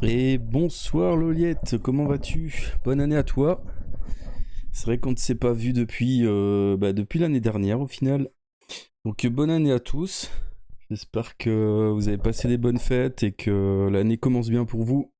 Et bonsoir Loliette, comment vas-tu? Bonne année à toi. C'est vrai qu'on ne s'est pas vu depuis l'année dernière au final. Donc bonne année à tous. J'espère que vous avez passé des bonnes fêtes et que l'année commence bien pour vous.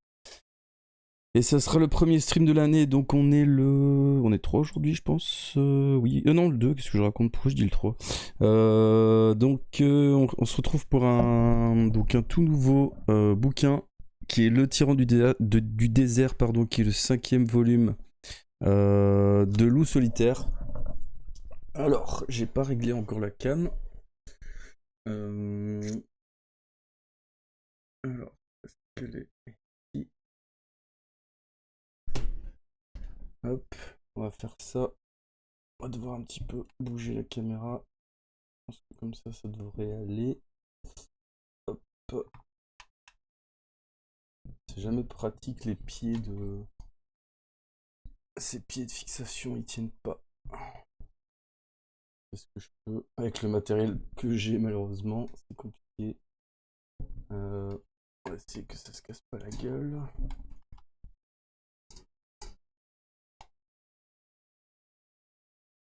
Et ça sera le premier stream de l'année, donc On est 3 aujourd'hui je pense. Oui. Non, le 2, qu'est-ce que je raconte? Pourquoi je dis le 3? On se retrouve pour un tout nouveau bouquin qui est Le Tyran du désert, pardon, qui est le 5e volume de Loup solitaire. Alors, j'ai pas réglé encore la cam. Euh, alors, est-ce qu'elle est ici? Hop, on va faire ça. On va devoir un petit peu bouger la caméra. Je pense que comme ça devrait aller. Hop. C'est jamais pratique les pieds de... Ces pieds de fixation, ils tiennent pas. Est-ce que je peux... Avec le matériel que j'ai, malheureusement, c'est compliqué. On va essayer que ça se casse pas la gueule.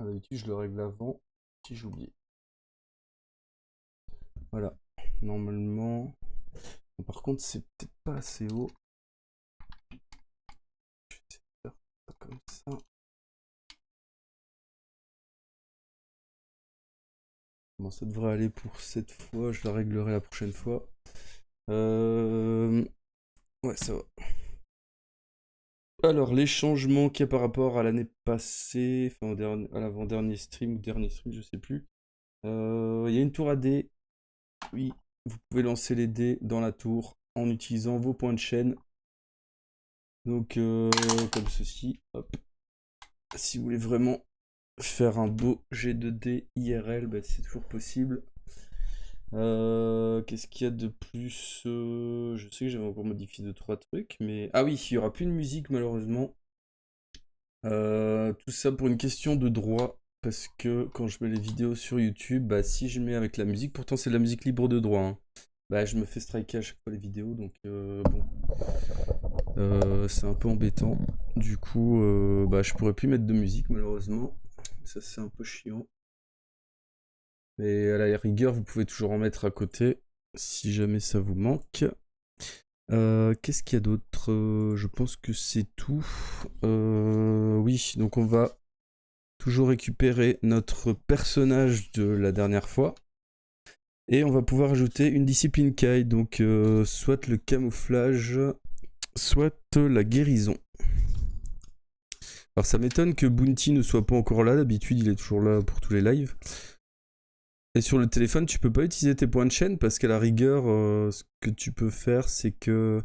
D'habitude, je le règle avant, si j'oublie. Voilà. Normalement... Bon, par contre, c'est peut-être pas assez haut. Je vais essayer de faire ça comme ça. Bon, ça devrait aller pour cette fois. Je la réglerai la prochaine fois. Ouais, ça va. Alors, les changements qu'il y a par rapport à l'année passée, enfin à l'avant-dernier stream ou dernier stream, je sais plus. Il y a une tour à dés. Oui, vous pouvez lancer les dés dans la tour en utilisant vos points de chaîne. Donc, comme ceci. Hop. Si vous voulez vraiment faire un beau jet de dés IRL, bah, c'est toujours possible. Qu'est-ce qu'il y a de plus? Je sais que j'avais encore modifié 2-3 trucs, mais... Ah oui, il n'y aura plus de musique malheureusement. Tout ça pour une question de droit, parce que quand je mets les vidéos sur YouTube, bah si je mets avec la musique, pourtant c'est de la musique libre de droit, hein, bah je me fais striker à chaque fois les vidéos, donc bon, c'est un peu embêtant. Du coup, bah je pourrais plus mettre de musique malheureusement, ça c'est un peu chiant. Mais à la rigueur, vous pouvez toujours en mettre à côté, si jamais ça vous manque. Qu'est-ce qu'il y a d'autre? Je pense que c'est tout. Oui, donc on va toujours récupérer notre personnage de la dernière fois. Et on va pouvoir ajouter une discipline Kai, donc soit le camouflage, soit la guérison. Alors ça m'étonne que Bounty ne soit pas encore là, d'habitude il est toujours là pour tous les lives. Et sur le téléphone, tu peux pas utiliser tes points de chaîne parce qu'à la rigueur, ce que tu peux faire, c'est que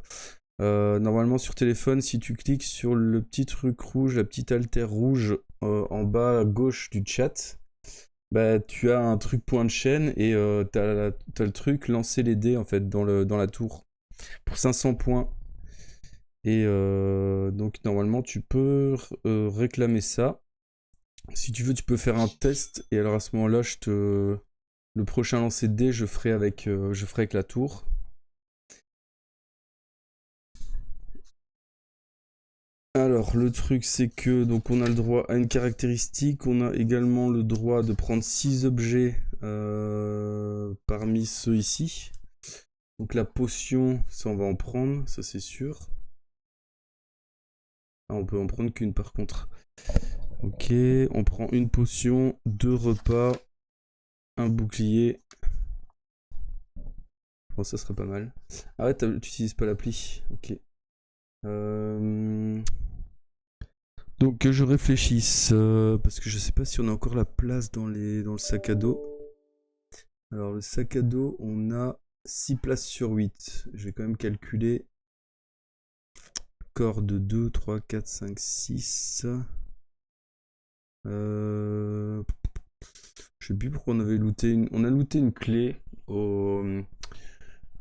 normalement sur téléphone, si tu cliques sur le petit truc rouge, la petite altère rouge en bas à gauche du chat, bah tu as un truc point de chaîne et t'as le truc lancer les dés en fait dans la tour pour 500 points. Et donc normalement tu peux réclamer ça. Si tu veux, tu peux faire un test et alors à ce moment-là, le prochain lancer de dés, je ferai avec la tour. Alors, le truc, c'est que donc on a le droit à une caractéristique, on a également le droit de prendre 6 objets parmi ceux ici. Donc la potion, ça on va en prendre, ça c'est sûr. Ah, on peut en prendre qu'une par contre. Ok, on prend une potion, 2 repas, un bouclier. Bon, ça serait pas mal. Ah ouais, tu utilises pas l'appli. Ok. Donc que je réfléchisse, parce que je sais pas si on a encore la place dans le sac à dos. Alors le sac à dos, on a 6 places sur 8. Je vais quand même calculer. Corde 2, 3, 4, 5, 6. Je sais plus pourquoi on avait looté une... On a looté une clé au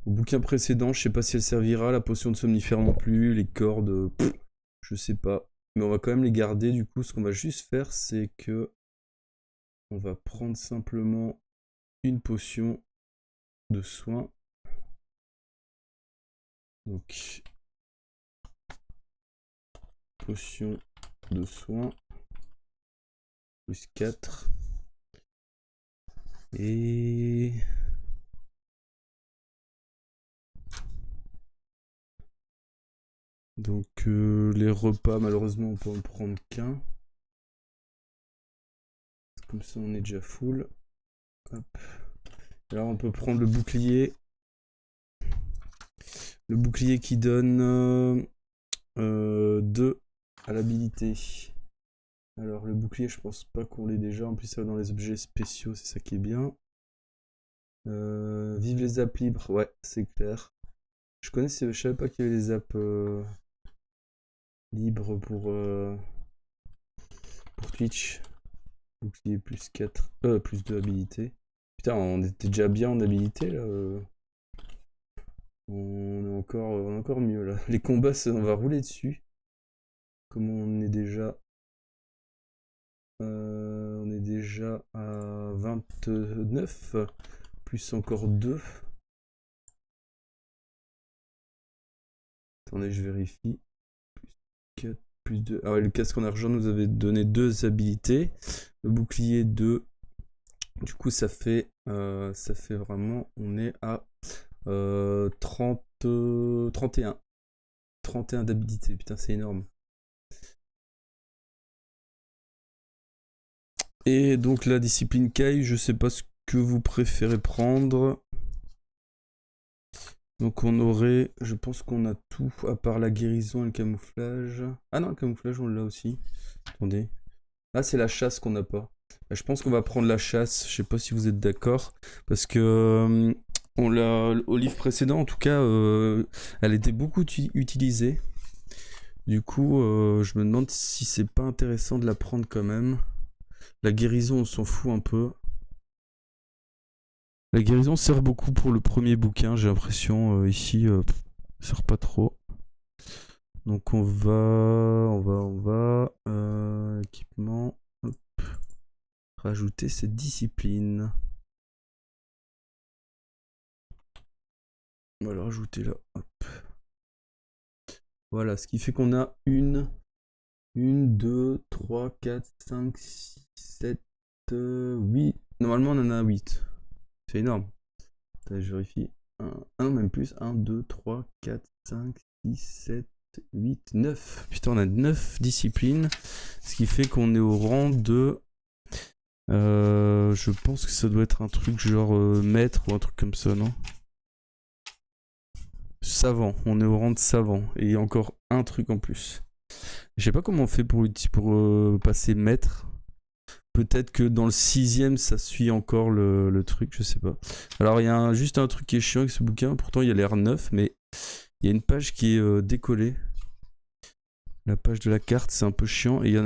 bouquin précédent. Je sais pas si elle servira, la potion de somnifère non plus, les cordes, je sais pas. Mais on va quand même les garder. Du coup, ce qu'on va juste faire, c'est que on va prendre simplement une potion de soin. Donc potion de soin. Plus 4. Et... donc les repas, malheureusement, on peut en prendre qu'un. Comme ça, on est déjà full. Hop. Alors, on peut prendre le bouclier. Le bouclier qui donne 2 à l'habilité. Alors, le bouclier, je pense pas qu'on l'ait déjà. En plus, ça va dans les objets spéciaux, c'est ça qui est bien. Vive les apps libres, ouais, c'est clair. Je savais pas qu'il y avait des apps libres pour Twitch. Bouclier plus 4, plus 2 habilité. Putain, on était déjà bien en habilité là. On est encore mieux là. Les combats, on va rouler dessus. Comme on est déjà à 29, plus encore 2. Attendez, je vérifie. Plus 4, plus 2. Ah ouais, le casque en argent nous avait donné 2 habilités. Le bouclier 2. Du coup, ça fait vraiment... On est à 31. 31 d'habilité. Putain, c'est énorme. Et donc la discipline Kai, je sais pas ce que vous préférez prendre. Donc on aurait, je pense qu'on a tout, à part la guérison et le camouflage. Ah non, le camouflage on l'a aussi. Attendez. Ah, c'est la chasse qu'on n'a pas. Je pense qu'on va prendre la chasse, je sais pas si vous êtes d'accord. Parce que on l'a, au livre précédent en tout cas, elle était beaucoup utilisée. Du coup, je me demande si c'est pas intéressant de la prendre quand même. La guérison, on s'en fout un peu. La guérison sert beaucoup pour le premier bouquin, j'ai l'impression. Ici, ça sert pas trop. Donc on va... équipement. Hop. Rajouter cette discipline. On va la rajouter là. Hop. Voilà, ce qui fait qu'on a 1, 2, 3, 4, 5, 6, 7, 8. Normalement, on en a 8. C'est énorme. Attends, je vérifie. 1, même plus. 1, 2, 3, 4, 5, 6, 7, 8, 9. Putain, on a 9 disciplines. Ce qui fait qu'on est au rang de... je pense que ça doit être un truc genre maître ou un truc comme ça, non? Savant. On est au rang de savant. Et il y a encore un truc en plus. Je sais pas comment on fait pour passer maître. Peut-être que dans le 6ème, ça suit encore le truc, je sais pas. Alors, il y a juste un truc qui est chiant avec ce bouquin. Pourtant, il a l'air neuf, mais il y a une page qui est décollée. La page de la carte, c'est un peu chiant. Et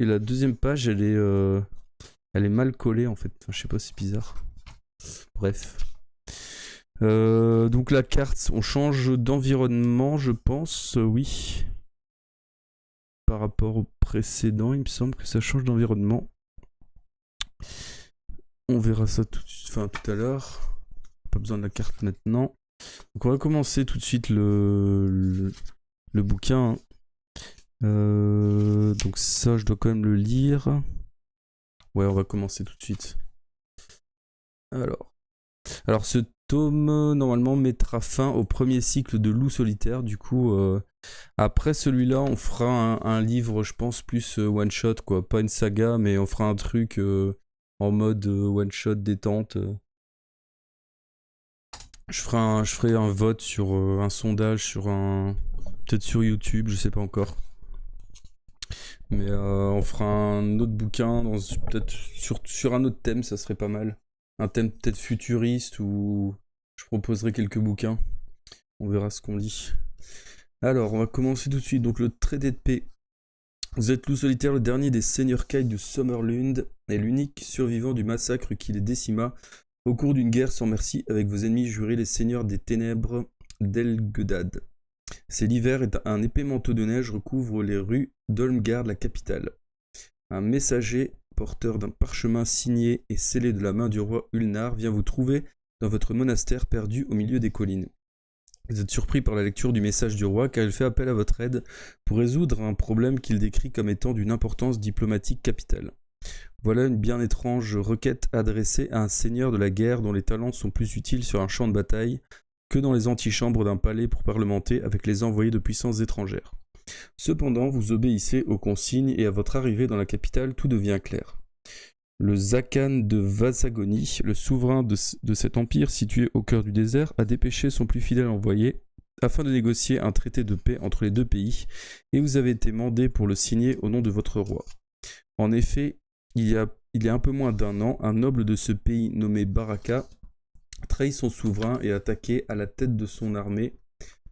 la deuxième page, elle est mal collée, en fait. Enfin, je sais pas, c'est bizarre. Bref. Donc, la carte, on change d'environnement, je pense. Oui. Par rapport au précédent, il me semble que ça change d'environnement. On verra ça tout à l'heure. Pas besoin de la carte maintenant. Donc on va commencer tout de suite le bouquin. Donc ça, je dois quand même le lire. Ouais, on va commencer tout de suite. Alors ce tome, normalement, mettra fin au premier cycle de Loup solitaire. Du coup, après celui-là, on fera un livre, je pense, plus one-shot, quoi. Pas une saga, mais on fera un truc en mode one-shot détente. Je ferai un vote sur un sondage sur peut-être sur YouTube, je sais pas encore. Mais on fera un autre bouquin peut-être sur un autre thème, ça serait pas mal. Un thème peut-être futuriste ou je proposerai quelques bouquins. On verra ce qu'on lit. Alors, on va commencer tout de suite. Donc le traité de paix. Vous êtes Loup solitaire, le dernier des seigneurs Kai de Summerlund et l'unique survivant du massacre qui les décima au cours d'une guerre sans merci avec vos ennemis jurés, les seigneurs des ténèbres d'Elgedad. C'est l'hiver et un épais manteau de neige recouvre les rues d'Olmgard, la capitale. Un messager, porteur d'un parchemin signé et scellé de la main du roi Ulnar, vient vous trouver dans votre monastère perdu au milieu des collines. Vous êtes surpris par la lecture du message du roi car il fait appel à votre aide pour résoudre un problème qu'il décrit comme étant d'une importance diplomatique capitale. Voilà une bien étrange requête adressée à un seigneur de la guerre dont les talents sont plus utiles sur un champ de bataille que dans les antichambres d'un palais pour parlementer avec les envoyés de puissances étrangères. Cependant, vous obéissez aux consignes et à votre arrivée dans la capitale, tout devient clair. Le Zakan de Vasagonie, le souverain de cet empire situé au cœur du désert, a dépêché son plus fidèle envoyé afin de négocier un traité de paix entre les deux pays, et vous avez été mandé pour le signer au nom de votre roi. En effet, il y a un peu moins d'un an, un noble de ce pays nommé Baraka trahit son souverain et a attaqué à la tête de son armée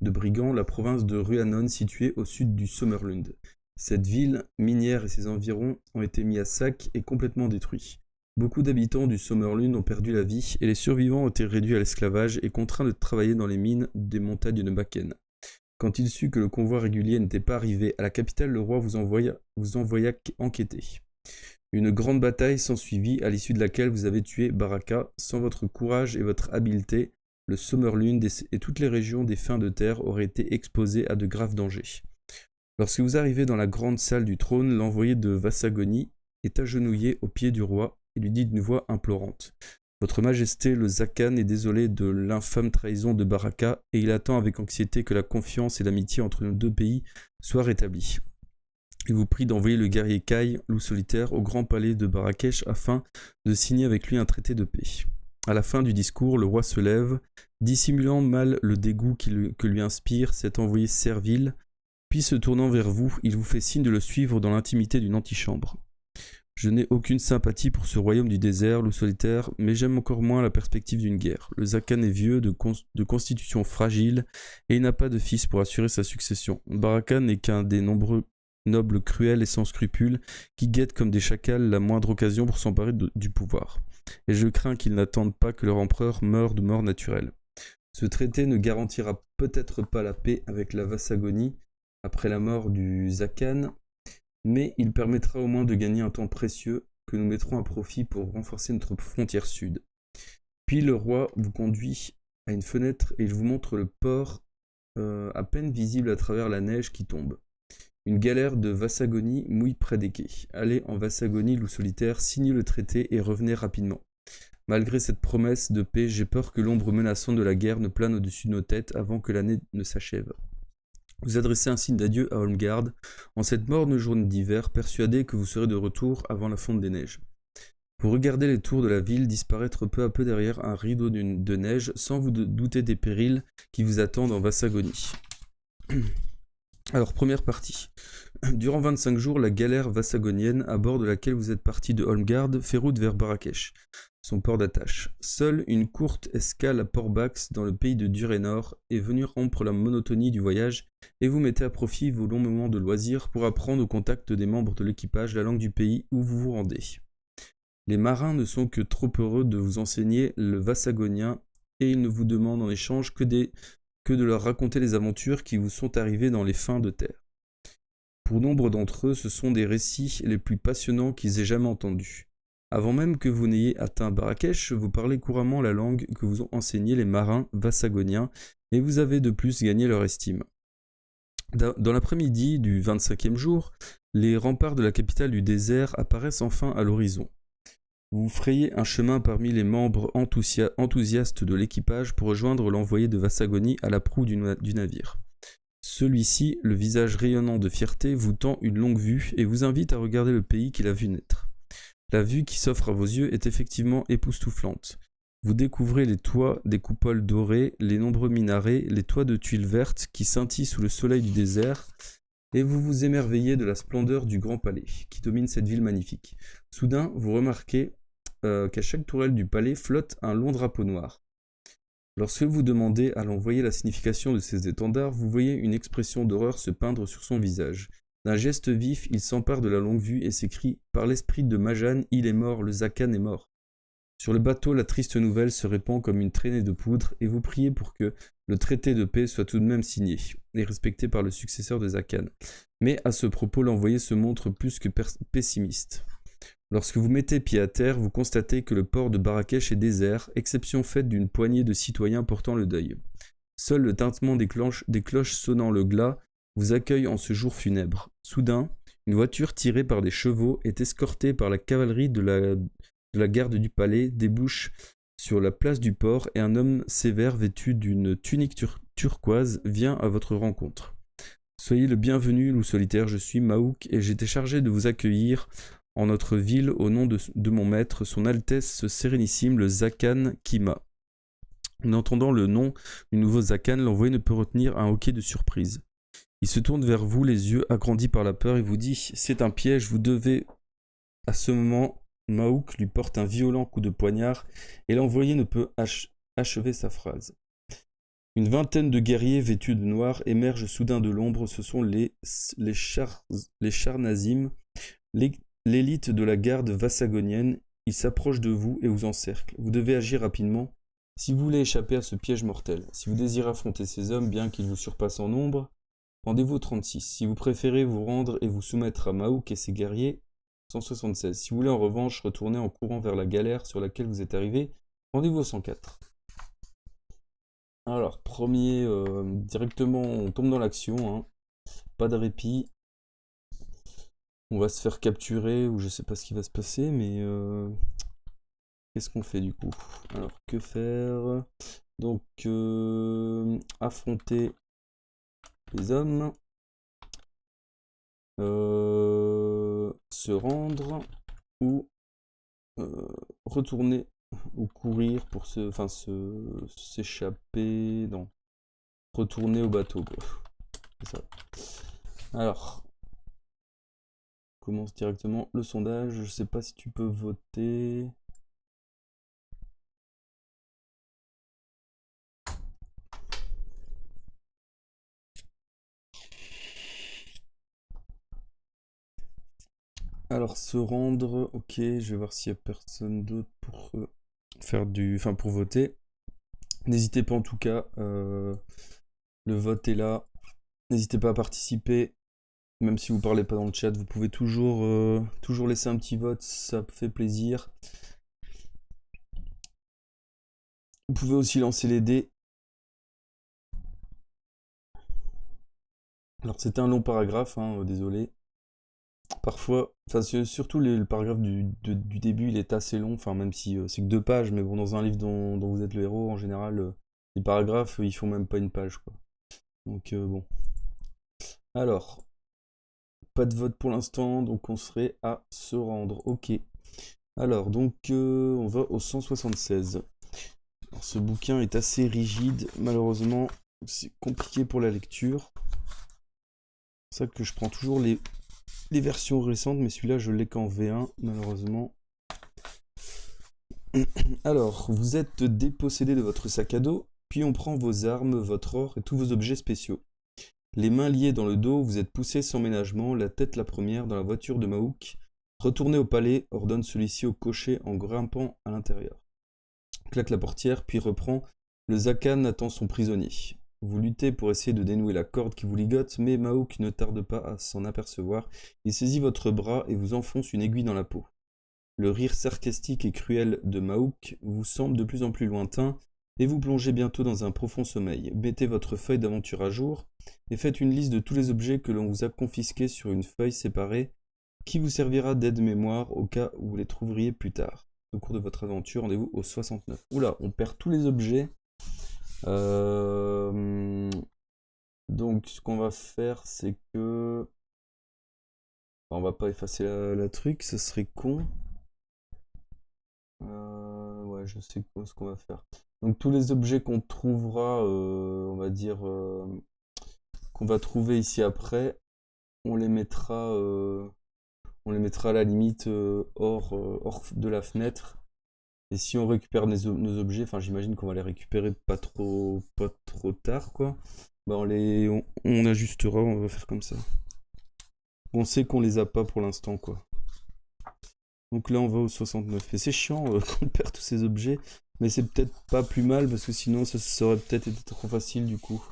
de brigands la province de Rhiannon située au sud du Sommerlund. Cette ville minière et ses environs ont été mis à sac et complètement détruits. Beaucoup d'habitants du Sommerlund ont perdu la vie et les survivants ont été réduits à l'esclavage et contraints de travailler dans les mines des montagnes de Bakken. Quand il sut que le convoi régulier n'était pas arrivé à la capitale, le roi vous envoya enquêter. Une grande bataille s'ensuivit à l'issue de laquelle vous avez tué Baraka. Sans votre courage et votre habileté, le Sommerlund et toutes les régions des fins de terre auraient été exposées à de graves dangers. Lorsque vous arrivez dans la grande salle du trône, l'envoyé de Vasagonie est agenouillé aux pieds du roi et lui dit d'une voix implorante. Votre Majesté, le Zakan est désolé de l'infâme trahison de Baraka et il attend avec anxiété que la confiance et l'amitié entre nos deux pays soient rétablies. Il vous prie d'envoyer le guerrier Kai, loup solitaire, au grand palais de Barakesh afin de signer avec lui un traité de paix. À la fin du discours, le roi se lève, dissimulant mal le dégoût que lui inspire cet envoyé servile, puis se tournant vers vous, il vous fait signe de le suivre dans l'intimité d'une antichambre. Je n'ai aucune sympathie pour ce royaume du désert, loup solitaire, mais j'aime encore moins la perspective d'une guerre. Le Zakan est vieux, de constitution fragile, et il n'a pas de fils pour assurer sa succession. Baraka n'est qu'un des nombreux nobles cruels et sans scrupules, qui guettent comme des chacals la moindre occasion pour s'emparer du pouvoir. Et je crains qu'ils n'attendent pas que leur empereur meure de mort naturelle. Ce traité ne garantira peut-être pas la paix avec la Vasagonie après la mort du Zakan, mais il permettra au moins de gagner un temps précieux que nous mettrons à profit pour renforcer notre frontière sud. Puis le roi vous conduit à une fenêtre et il vous montre le port à peine visible à travers la neige qui tombe. Une galère de Vasagonie mouille près des quais. Allez en Vasagonie, loup solitaire, signez le traité et revenez rapidement. Malgré cette promesse de paix, j'ai peur que l'ombre menaçante de la guerre ne plane au-dessus de nos têtes avant que l'année ne s'achève. Vous adressez un signe d'adieu à Holmgard en cette morne journée d'hiver, persuadé que vous serez de retour avant la fonte des neiges. Vous regardez les tours de la ville disparaître peu à peu derrière un rideau de neige sans vous douter des périls qui vous attendent en Vasagonie. Alors, première partie. Durant 25 jours, la galère vassagonienne à bord de laquelle vous êtes parti de Holmgard fait route vers Barakesh, son port d'attache. Seule une courte escale à Port-Bax dans le pays de Durénor est venue rompre la monotonie du voyage et vous mettez à profit vos longs moments de loisirs pour apprendre au contact des membres de l'équipage la langue du pays où vous vous rendez. Les marins ne sont que trop heureux de vous enseigner le vassagonien et ils ne vous demandent en échange que de leur raconter les aventures qui vous sont arrivées dans les fins de terre. Pour nombre d'entre eux, ce sont des récits les plus passionnants qu'ils aient jamais entendus. Avant même que vous n'ayez atteint Barakesh, vous parlez couramment la langue que vous ont enseignée les marins vassagoniens et vous avez de plus gagné leur estime. Dans l'après-midi du 25e jour, les remparts de la capitale du désert apparaissent enfin à l'horizon. Vous frayez un chemin parmi les membres enthousiastes de l'équipage pour rejoindre l'envoyé de Vassagonie à la proue du navire. Celui-ci, le visage rayonnant de fierté, vous tend une longue vue et vous invite à regarder le pays qu'il a vu naître. La vue qui s'offre à vos yeux est effectivement époustouflante. Vous découvrez les toits des coupoles dorées, les nombreux minarets, les toits de tuiles vertes qui scintillent sous le soleil du désert, et vous vous émerveillez de la splendeur du grand palais qui domine cette ville magnifique. Soudain, vous remarquez qu'à chaque tourelle du palais flotte un long drapeau noir. Lorsque vous demandez à l'envoyé la signification de ces étendards, vous voyez une expression d'horreur se peindre sur son visage. D'un geste vif, il s'empare de la longue vue et s'écrie « Par l'esprit de Majan, il est mort, le Zakan est mort ». Sur le bateau, la triste nouvelle se répand comme une traînée de poudre et vous priez pour que le traité de paix soit tout de même signé et respecté par le successeur de Zakan. Mais à ce propos, l'envoyé se montre plus que pessimiste. Lorsque vous mettez pied à terre, vous constatez que le port de Barakesh est désert, exception faite d'une poignée de citoyens portant le deuil. Seul le tintement des cloches sonnant le glas vous accueille en ce jour funèbre. Soudain, une voiture tirée par des chevaux est escortée par la cavalerie de la garde du palais, débouche sur la place du port et un homme sévère vêtu d'une tunique turquoise vient à votre rencontre. Soyez le bienvenu, loup solitaire, je suis Maouk et j'étais chargé de vous accueillir en notre ville au nom de mon maître, son Altesse Sérénissime, le Zakan Kima. En entendant le nom du nouveau Zakan, l'envoyé ne peut retenir un hoquet de surprise. Il se tourne vers vous, les yeux agrandis par la peur, et vous dit « C'est un piège, vous devez… » À ce moment, Maouk lui porte un violent coup de poignard, et l'envoyé ne peut achever sa phrase. Une vingtaine de guerriers vêtus de noir émergent soudain de l'ombre, ce sont les Charnazim, l'élite de la garde vassagonienne. Ils s'approchent de vous et vous encerclent. Vous devez agir rapidement si vous voulez échapper à ce piège mortel. Si vous désirez affronter ces hommes, bien qu'ils vous surpassent en nombre, rendez-vous au 36. Si vous préférez vous rendre et vous soumettre à Maouk et ses guerriers, 176. Si vous voulez en revanche retourner en courant vers la galère sur laquelle vous êtes arrivé, rendez-vous au 104. Alors, premier, directement, on tombe dans l'action, hein. Pas de répit. On va se faire capturer, ou je sais pas ce qui va se passer, mais qu'est-ce qu'on fait du coup? Alors, que faire? Donc, affronter les hommes, se rendre, ou retourner, ou courir pour s'échapper, non, retourner au bateau, quoi. C'est ça. Alors, on commence directement le sondage. Je sais pas si tu peux voter. Alors, se rendre, ok, je vais voir s'il y a personne d'autre pour faire pour voter. N'hésitez pas en tout cas, le vote est là. N'hésitez pas à participer. Même si vous parlez pas dans le chat, vous pouvez toujours laisser un petit vote, ça fait plaisir. Vous pouvez aussi lancer les dés. Alors c'était un long paragraphe, hein, désolé. Parfois, surtout le paragraphe du début, il est assez long, enfin même si c'est que 2 pages, mais bon, dans un livre dont vous êtes le héros, en général, les paragraphes, ils font même pas une page, quoi. Donc bon. Alors, pas de vote pour l'instant, donc on serait à se rendre. Ok. Alors, donc on va au 176. Alors, ce bouquin est assez rigide, malheureusement, c'est compliqué pour la lecture. C'est pour ça que je prends toujours les versions récentes, mais celui-là je l'ai qu'en V1, malheureusement. Alors, vous êtes dépossédé de votre sac à dos, puis on prend vos armes, votre or et tous vos objets spéciaux. Les mains liées dans le dos, vous êtes poussé sans ménagement, la tête la première, dans la voiture de Maouk. Retournez au palais, ordonne celui-ci au cocher en grimpant à l'intérieur. Claque la portière, puis reprend. Le Zakan attend son prisonnier. Vous luttez pour essayer de dénouer la corde qui vous ligote, mais Maouk ne tarde pas à s'en apercevoir. Il saisit votre bras et vous enfonce une aiguille dans la peau. Le rire sarcastique et cruel de Maouk vous semble de plus en plus lointain, et vous plongez bientôt dans un profond sommeil. Mettez votre feuille d'aventure à jour, et faites une liste de tous les objets que l'on vous a confisqués sur une feuille séparée, qui vous servira d'aide-mémoire au cas où vous les trouveriez plus tard. Au cours de votre aventure, rendez-vous au 69. Oula, on perd tous les objets. Donc ce qu'on va faire, c'est que... on va pas effacer la truc, ça serait con. Ouais, je sais ce qu'on va faire. Donc tous les objets qu'on trouvera, on va dire, qu'on va trouver ici après, on les mettra à la limite hors de la fenêtre. Et si on récupère nos objets, enfin j'imagine qu'on va les récupérer pas trop tard, quoi. Bah on ajustera, on va faire comme ça. On sait qu'on les a pas pour l'instant, quoi. Donc là on va au 69. Et c'est chiant qu'on perd tous ces objets, mais c'est peut-être pas plus mal parce que sinon ça aurait peut-être été trop facile du coup.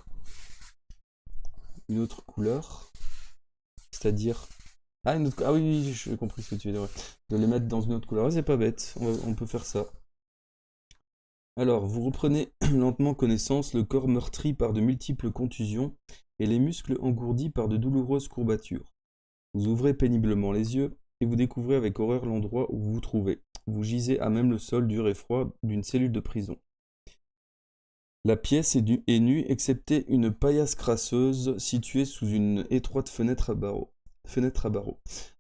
Une autre couleur, c'est-à-dire... Ah, ah oui, j'ai compris ce que tu veux dire. Ouais. De les mettre dans une autre couleur, c'est pas bête, on peut faire ça. Alors, vous reprenez lentement connaissance, le corps meurtri par de multiples contusions et les muscles engourdis par de douloureuses courbatures. Vous ouvrez péniblement les yeux et vous découvrez avec horreur l'endroit où vous vous trouvez. Vous gisez à même le sol dur et froid d'une cellule de prison. La pièce est nue, excepté une paillasse crasseuse située sous une étroite fenêtre à barreaux.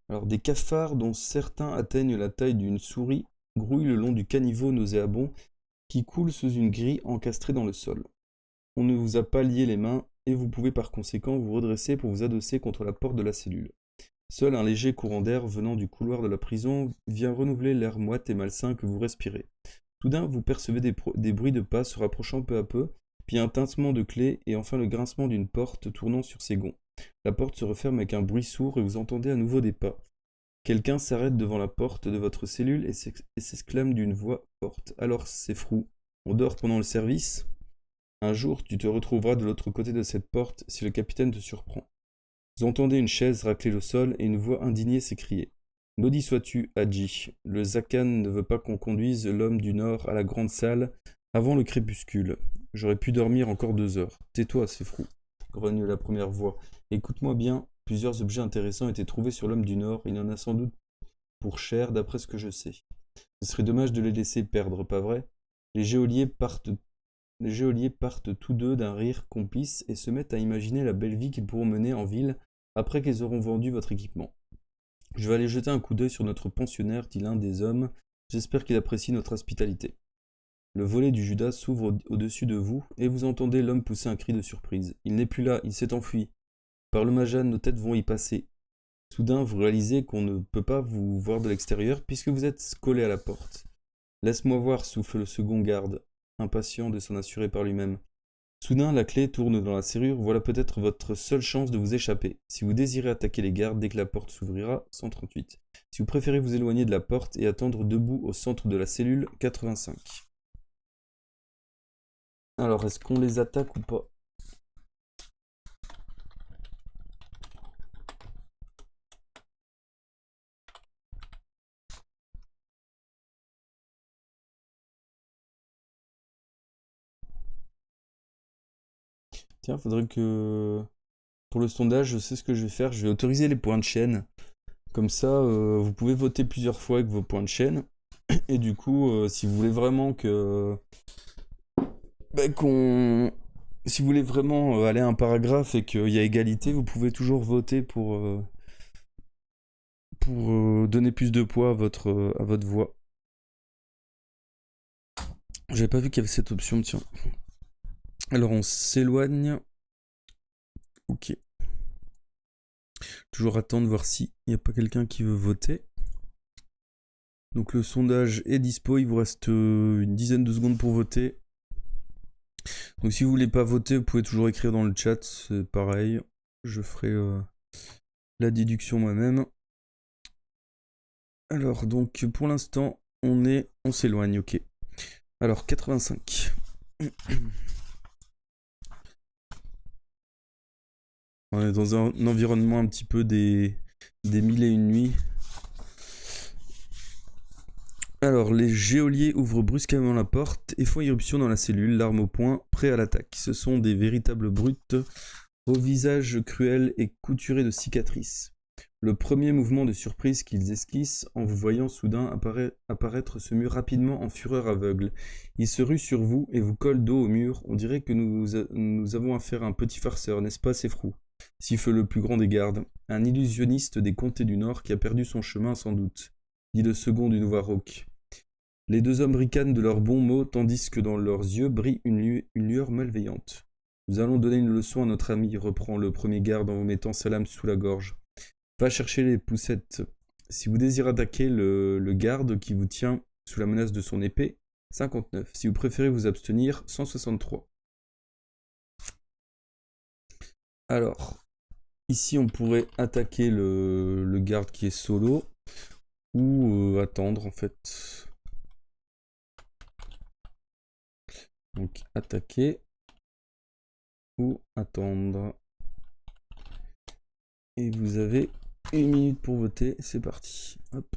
Alors, des cafards dont certains atteignent la taille d'une souris grouillent le long du caniveau nauséabond qui coule sous une grille encastrée dans le sol. On ne vous a pas lié les mains et vous pouvez par conséquent vous redresser pour vous adosser contre la porte de la cellule. Seul un léger courant d'air venant du couloir de la prison vient renouveler l'air moite et malsain que vous respirez. Soudain, vous percevez des bruits de pas se rapprochant peu à peu, puis un tintement de clé et enfin le grincement d'une porte tournant sur ses gonds. La porte se referme avec un bruit sourd et vous entendez à nouveau des pas. Quelqu'un s'arrête devant la porte de votre cellule et s'exclame d'une voix forte. Alors, c'est Frou. On dort pendant le service? Un jour, tu te retrouveras de l'autre côté de cette porte si le capitaine te surprend. Vous entendez une chaise racler le sol et une voix indignée s'écrier. Maudit sois-tu, Hadji. Le Zakan ne veut pas qu'on conduise l'homme du Nord à la grande salle avant le crépuscule. J'aurais pu dormir encore 2 heures. Tais-toi, c'est Frou, grogne la première voix. Écoute-moi bien, plusieurs objets intéressants étaient trouvés sur l'homme du Nord. Il en a sans doute pour cher, d'après ce que je sais. Ce serait dommage de les laisser perdre, pas vrai? Les geôliers partent tous deux d'un rire complice et se mettent à imaginer la belle vie qu'ils pourront mener en ville après qu'ils auront vendu votre équipement. Je vais aller jeter un coup d'œil sur notre pensionnaire, dit l'un des hommes. J'espère qu'il apprécie notre hospitalité. Le volet du Judas s'ouvre au-dessus de vous, et vous entendez l'homme pousser un cri de surprise. Il n'est plus là, il s'est enfui. Par le Majan, nos têtes vont y passer. Soudain, vous réalisez qu'on ne peut pas vous voir de l'extérieur, puisque vous êtes collé à la porte. Laisse-moi voir, souffle le second garde, impatient de s'en assurer par lui-même. Soudain, la clé tourne dans la serrure, voilà peut-être votre seule chance de vous échapper. Si vous désirez attaquer les gardes dès que la porte s'ouvrira, 138. Si vous préférez vous éloigner de la porte et attendre debout au centre de la cellule, 85. Alors, est-ce qu'on les attaque ou pas? Tiens, faudrait que... Pour le sondage, je sais ce que je vais faire. Je vais autoriser les points de chaîne. Comme ça, vous pouvez voter plusieurs fois avec vos points de chaîne. Et du coup, si vous voulez vraiment que... Si vous voulez vraiment aller à un paragraphe et qu'il y a égalité, vous pouvez toujours voter pour donner plus de poids à votre voix. J'avais pas vu qu'il y avait cette option, tiens. Alors on s'éloigne. Ok. Toujours attendre voir s'il n'y a pas quelqu'un qui veut voter. Donc le sondage est dispo, il vous reste une dizaine de secondes pour voter. Donc si vous voulez pas voter, vous pouvez toujours écrire dans le chat, c'est pareil. Je ferai la déduction moi-même. Alors donc pour l'instant, on s'éloigne, ok. Alors 85. On est dans un environnement un petit peu des 1001 nuits. Alors, les geôliers ouvrent brusquement la porte et font irruption dans la cellule, l'arme au poing, prêts à l'attaque. Ce sont des véritables brutes, au visage cruel et couturé de cicatrices. Le premier mouvement de surprise qu'ils esquissent en vous voyant soudain apparaître se mue rapidement en fureur aveugle. Ils se ruent sur vous et vous collent dos au mur. On dirait que nous avons affaire à un petit farceur, n'est-ce pas, c'est Frou? Siffle le plus grand des gardes. Un illusionniste des comtés du Nord qui a perdu son chemin sans doute, dit le second d'une voix rauque. Les deux hommes ricanent de leurs bons mots, tandis que dans leurs yeux brille une lueur malveillante. Nous allons donner une leçon à notre ami, reprend le premier garde en vous mettant sa lame sous la gorge. Va chercher les poussettes. Si vous désirez attaquer le garde qui vous tient sous la menace de son épée, 59. Si vous préférez vous abstenir, 163. Alors, ici on pourrait attaquer le garde qui est solo, ou attendre en fait. Donc attaquer ou attendre. Et vous avez 1 minute pour voter, c'est parti. Hop.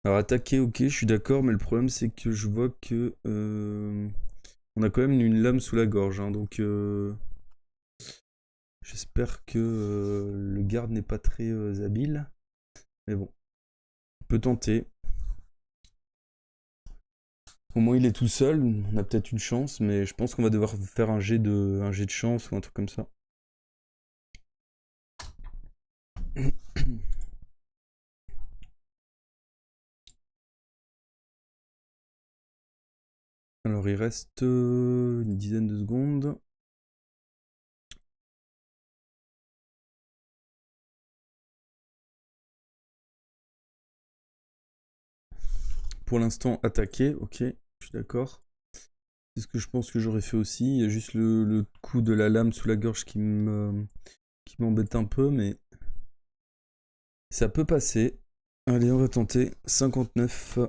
Alors attaquer, ok, je suis d'accord, mais le problème c'est que je vois que on a quand même une lame sous la gorge, hein, donc j'espère que le garde n'est pas très habile. Mais bon, on peut tenter. Au moins il est tout seul, on a peut-être une chance, mais je pense qu'on va devoir faire un jet de chance ou un truc comme ça. Alors il reste une dizaine de secondes. Pour l'instant attaquer, ok, je suis d'accord. C'est ce que je pense que j'aurais fait aussi. Il y a juste le coup de la lame sous la gorge qui m'embête un peu, mais ça peut passer. Allez, on va tenter. 59.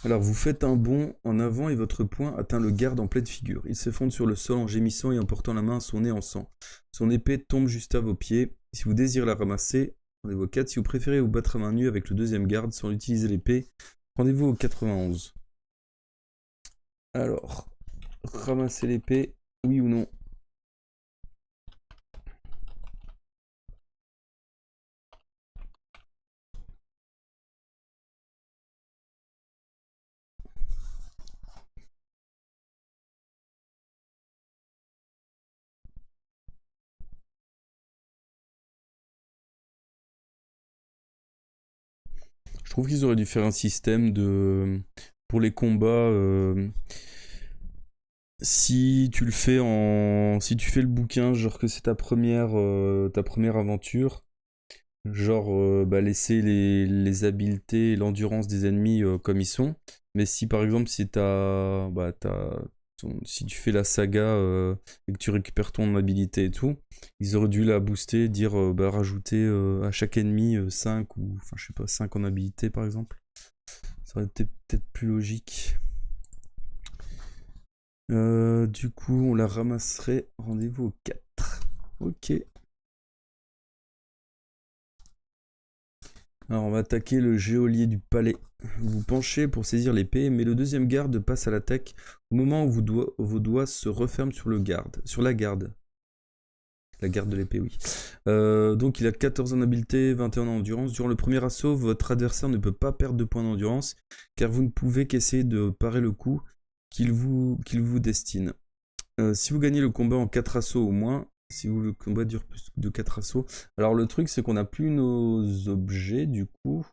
Alors, vous faites un bond en avant et votre poing atteint le garde en pleine figure. Il s'effondre sur le sol en gémissant et en portant la main à son nez en sang. Son épée tombe juste à vos pieds. Si vous désirez la ramasser, rendez-vous au 4. Si vous préférez vous battre à main nue avec le deuxième garde sans utiliser l'épée, rendez-vous au 91. Alors, ramasser l'épée, oui ou non? Je trouve qu'ils auraient dû faire un système de... Pour les combats, si tu le fais en... Si tu fais le bouquin, genre que c'est ta première aventure, genre bah, laisser les habiletés et l'endurance des ennemis comme ils sont. Mais si par exemple, si tu fais la saga et que tu récupères ton habilité et tout, ils auraient dû la booster, dire bah, rajouter à chaque ennemi 5 ou enfin je sais pas 5 en habilité par exemple. Ça aurait été peut-être plus logique. Du coup, on la ramasserait. Rendez-vous au 4. Ok. Alors, on va attaquer le geôlier du palais. Vous vous penchez pour saisir l'épée, mais le deuxième garde passe à l'attaque au moment où vos doigts se referment sur la garde. La garde de l'épée, oui. Donc, il a 14 en habileté, 21 en endurance. Durant le premier assaut, votre adversaire ne peut pas perdre de points d'endurance, car vous ne pouvez qu'essayer de parer le coup qu'il vous destine. Si vous gagnez le combat en 4 assauts au moins, si le combat dure plus de 4 assauts. Alors le truc c'est qu'on n'a plus nos objets du coup.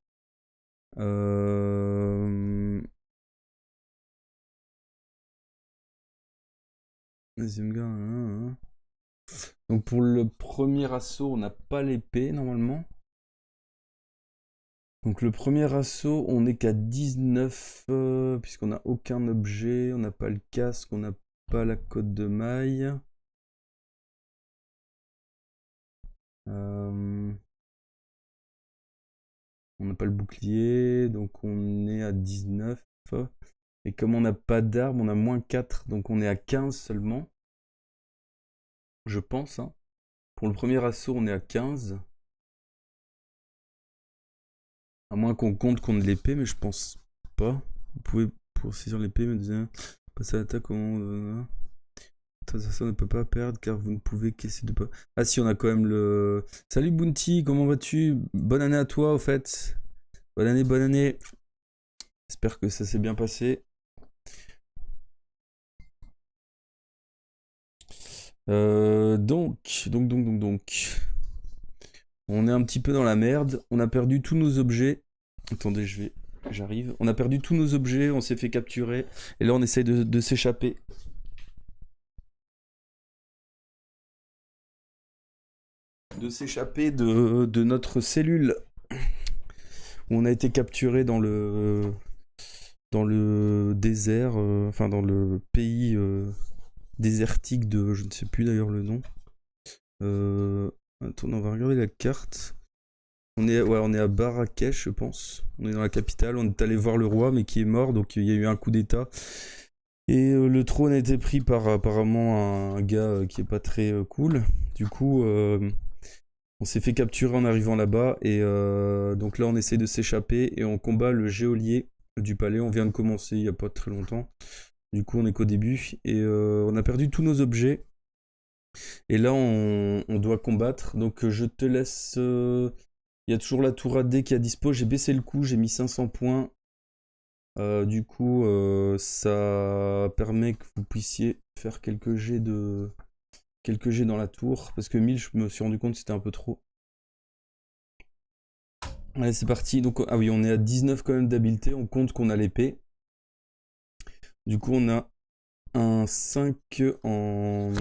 Deuxième gars. Donc pour le premier assaut, on n'a pas l'épée normalement. Donc le premier assaut, on n'est qu'à 19 puisqu'on n'a aucun objet, on n'a pas le casque, on n'a pas la cotte de maille. On n'a pas le bouclier, donc on est à 19. Et comme on n'a pas d'armes, on a moins 4, donc on est à 15 seulement. Je pense. Hein. Pour le premier assaut, on est à 15. À moins qu'on compte contre l'épée, mais je pense pas. Vous pouvez, pour saisir l'épée, me dire passer à l'attaque au moment ça ne peut pas perdre car vous ne pouvez qu'essayer de pas. Ah si, on a quand même le. Salut Bounty, comment vas-tu? Bonne année à toi, au fait. Bonne année, bonne année. J'espère que ça s'est bien passé. Donc. On est un petit peu dans la merde. On a perdu tous nos objets. Attendez, j'arrive. On a perdu tous nos objets, on s'est fait capturer. Et là, on essaye de s'échapper. De s'échapper de notre cellule. Où on a été capturé dans le désert, enfin dans le pays désertique de, je ne sais plus d'ailleurs le nom. Attends, on va regarder la carte. On est à Marrakech, je pense. On est dans la capitale. On est allé voir le roi, mais qui est mort, donc il y a eu un coup d'état. Et le trône a été pris par apparemment un gars qui est pas très cool. Du coup, On s'est fait capturer en arrivant là-bas. Et donc là, on essaie de s'échapper. Et on combat le geôlier du palais. On vient de commencer il n'y a pas très longtemps. Du coup, on est qu'au début. Et on a perdu tous nos objets. Et là, on doit combattre. Donc je te laisse... Il y a toujours la tour AD qui est à dispo. J'ai baissé le coup. J'ai mis 500 points. Du coup, ça permet que vous puissiez faire quelques jets dans la tour. Parce que 1000, je me suis rendu compte que c'était un peu trop. Allez, c'est parti. Donc, ah oui, on est à 19 quand même d'habileté. On compte qu'on a l'épée. Du coup, on a un 5 un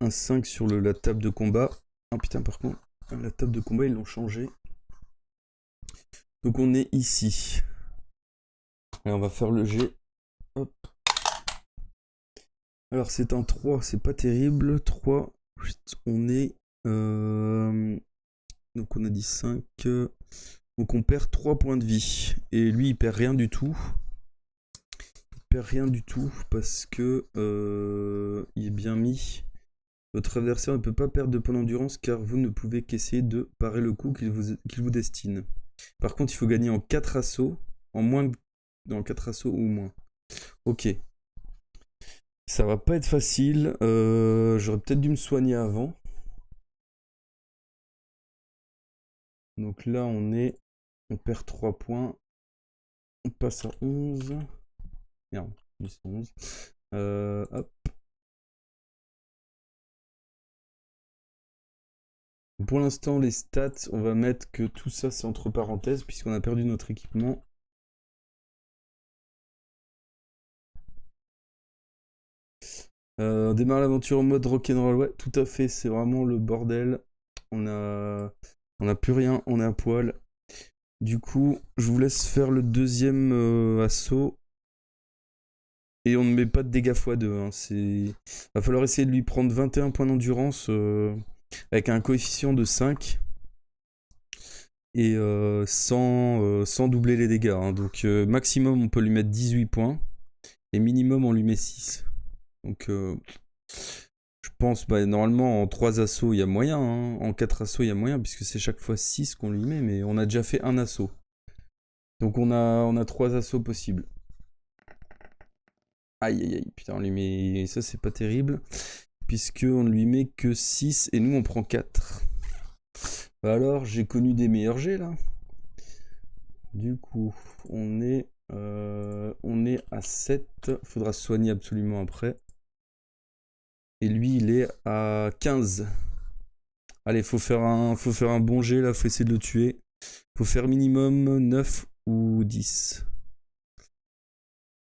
5 sur la table de combat. Ah putain, par contre, la table de combat, ils l'ont changé. Donc, on est ici. Allez, on va faire le jet. Hop. Alors, c'est un 3, c'est pas terrible. 3, on est... Donc, on a dit 5. Donc, on perd 3 points de vie. Et lui, il perd rien du tout. Rien du tout parce que il est bien mis. Votre adversaire ne peut pas perdre de points d'endurance car vous ne pouvez qu'essayer de parer le coup qu'il vous destine. Par contre, il faut gagner en 4 assauts, dans 4 assauts ou moins. Ok. Ça va pas être facile. J'aurais peut-être dû me soigner avant. Donc là, on perd 3 points. On passe à 11. Merde, 11. Hop. Pour l'instant, les stats, on va mettre que tout ça c'est entre parenthèses puisqu'on a perdu notre équipement. On démarre l'aventure en mode rock'n'roll, ouais, tout à fait, c'est vraiment le bordel. On a plus rien, on est à poil. Du coup, je vous laisse faire le deuxième assaut. Et on ne met pas de dégâts x2. Hein. Va falloir essayer de lui prendre 21 points d'endurance avec un coefficient de 5. Et sans doubler les dégâts. Hein. Donc maximum, on peut lui mettre 18 points. Et minimum, on lui met 6. Donc je pense, normalement, en 3 assauts, il y a moyen. Hein. En 4 assauts, il y a moyen, puisque c'est chaque fois 6 qu'on lui met. Mais on a déjà fait un assaut. Donc on a 3 assauts possibles. Aïe aïe aïe, putain, on lui met... Ça, c'est pas terrible. Puisqu'on ne lui met que 6 et nous, on prend 4. Alors, j'ai connu des meilleurs jets, là. Du coup, on est à 7. Faudra se soigner absolument après. Et lui, il est à 15. Allez, faut faire un bon jet, là. Faut essayer de le tuer. Faut faire minimum 9 ou 10.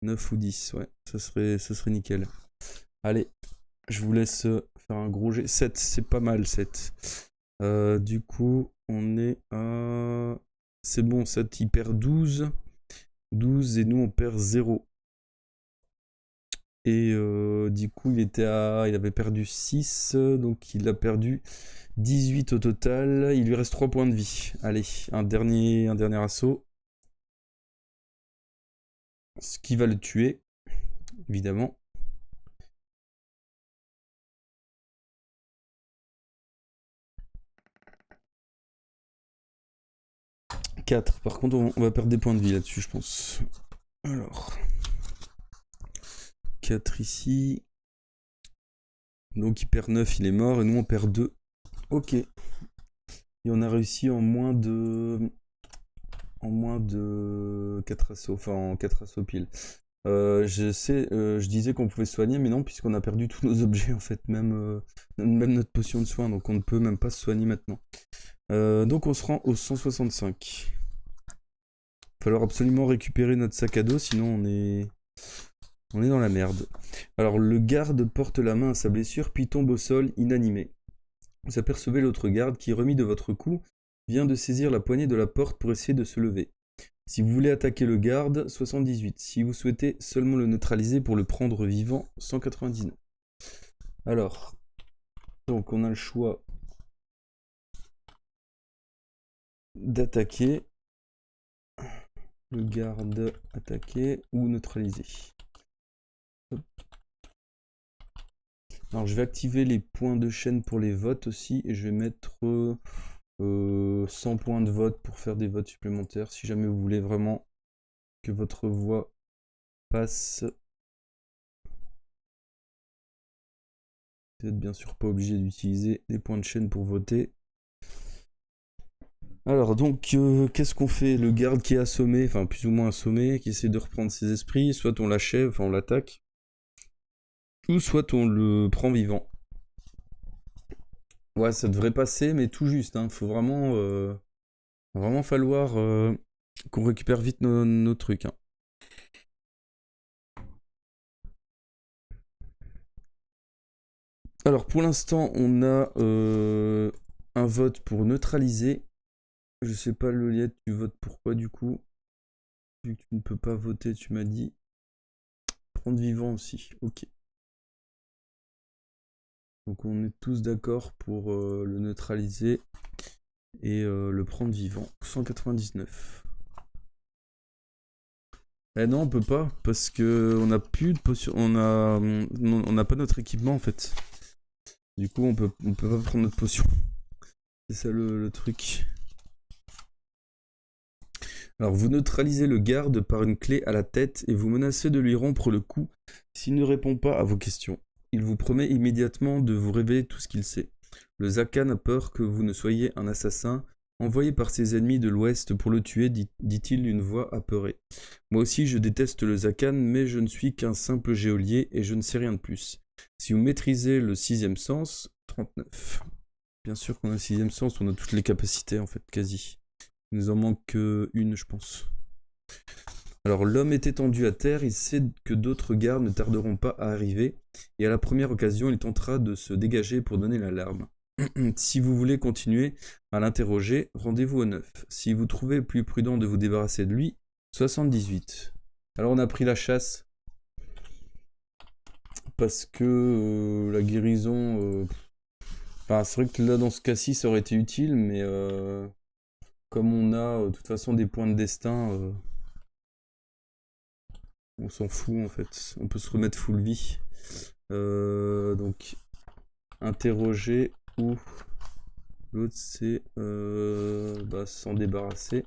9 ou 10, ouais. Ça serait nickel. Allez, je vous laisse faire un gros jet. 7, c'est pas mal, 7. Du coup, on est à... C'est bon, 7, il perd 12. 12 et nous, on perd 0. Et du coup, il avait perdu 6, donc il a perdu 18 au total. Il lui reste 3 points de vie. Allez, un dernier assaut. Ce qui va le tuer, évidemment. « 4. Par contre, on va perdre des points de vie là-dessus, je pense. Alors... 4 ici. Donc il perd 9, il est mort. Et nous, on perd 2. Ok. Et on a réussi en moins de 4 assauts. Enfin, en 4 assauts pile. Je disais qu'on pouvait soigner, mais non, puisqu'on a perdu tous nos objets, en fait. Même notre potion de soin. Donc on ne peut même pas se soigner maintenant. Donc on se rend au 165. Il va falloir absolument récupérer notre sac à dos, sinon on est dans la merde. Alors le garde porte la main à sa blessure, puis tombe au sol, inanimé. Vous apercevez l'autre garde qui, remis de votre coup, vient de saisir la poignée de la porte pour essayer de se lever. Si vous voulez attaquer le garde, 78. Si vous souhaitez seulement le neutraliser pour le prendre vivant, 199. Alors, donc on a le choix d'attaquer. Le garde attaquer ou neutraliser. Hop. Alors je vais activer les points de chaîne pour les votes aussi et je vais mettre 100 points de vote pour faire des votes supplémentaires si jamais vous voulez vraiment que votre voix passe. Vous n'êtes bien sûr pas obligé d'utiliser les points de chaîne pour voter. Alors donc, qu'est-ce qu'on fait? Le garde qui est assommé, enfin plus ou moins assommé, qui essaie de reprendre ses esprits, soit on l'achève, enfin on l'attaque, ou soit on le prend vivant. Ouais, ça devrait passer, mais tout juste, hein. Faut vraiment falloir qu'on récupère vite nos trucs, hein. Alors pour l'instant, on a un vote pour neutraliser. Je sais pas, Loliette, tu votes pourquoi du coup? Vu que tu ne peux pas voter, tu m'as dit. Prendre vivant aussi, ok. Donc on est tous d'accord pour le neutraliser et le prendre vivant. 199. Eh non, on peut pas, parce que on a plus de potions. On n'a pas notre équipement en fait. Du coup, on peut pas prendre notre potion. C'est ça le truc. Alors, vous neutralisez le garde par une clé à la tête et vous menacez de lui rompre le cou s'il ne répond pas à vos questions. Il vous promet immédiatement de vous révéler tout ce qu'il sait. Le Zakan a peur que vous ne soyez un assassin envoyé par ses ennemis de l'Ouest pour le tuer, dit-il d'une voix apeurée. Moi aussi je déteste le Zakan, mais je ne suis qu'un simple geôlier et je ne sais rien de plus. Si vous maîtrisez le sixième sens, 39. Bien sûr qu'on a le sixième sens, on a toutes les capacités en fait, quasi. Il nous en manque une, je pense. Alors l'homme est étendu à terre, il sait que d'autres gardes ne tarderont pas à arriver, et à la première occasion il tentera de se dégager pour donner l'alarme. Si vous voulez continuer à l'interroger, rendez-vous au 9. Si vous trouvez plus prudent de vous débarrasser de lui, 78. Alors on a pris la chasse, parce que la guérison... Enfin, c'est vrai que là dans ce cas-ci ça aurait été utile, mais comme on a de toute façon des points de destin... on s'en fout en fait, on peut se remettre full vie. Donc, interroger ou l'autre c'est s'en débarrasser.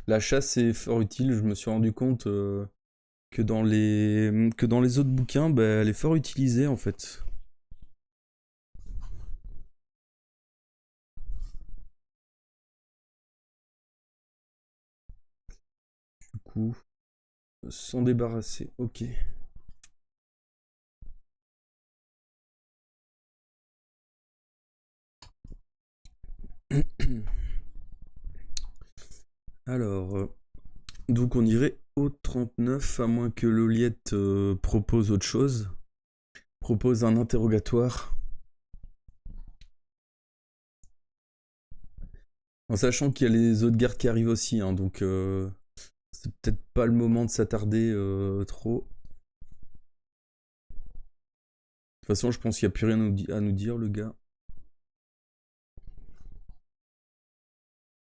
La chasse est fort utile, je me suis rendu compte que dans les autres bouquins, elle est fort utilisée en fait. Du coup, s'en débarrasser, ok. Alors, donc on irait au 39, à moins que Loliette propose autre chose. Propose un interrogatoire. En sachant qu'il y a les autres gardes qui arrivent aussi, hein, donc c'est peut-être pas le moment de s'attarder trop. De toute façon, je pense qu'il n'y a plus rien à nous dire, le gars.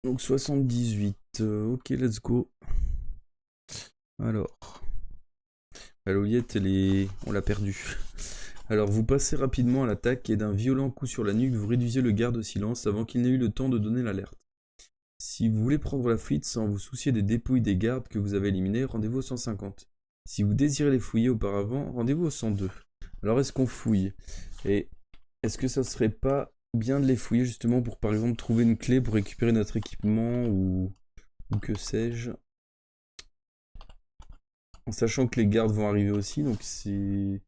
Donc 78, ok, let's go. Alors, Loliette, on l'a perdue. Alors, vous passez rapidement à l'attaque et d'un violent coup sur la nuque, vous réduisez le garde au silence avant qu'il n'ait eu le temps de donner l'alerte. Si vous voulez prendre la fuite sans vous soucier des dépouilles des gardes que vous avez éliminés, rendez-vous au 150. Si vous désirez les fouiller auparavant, rendez-vous au 102. Alors, est-ce qu'on fouille? Et est-ce que ça serait pas bien de les fouiller justement pour par exemple trouver une clé pour récupérer notre équipement ou que sais-je? En sachant que les gardes vont arriver aussi, donc c'est...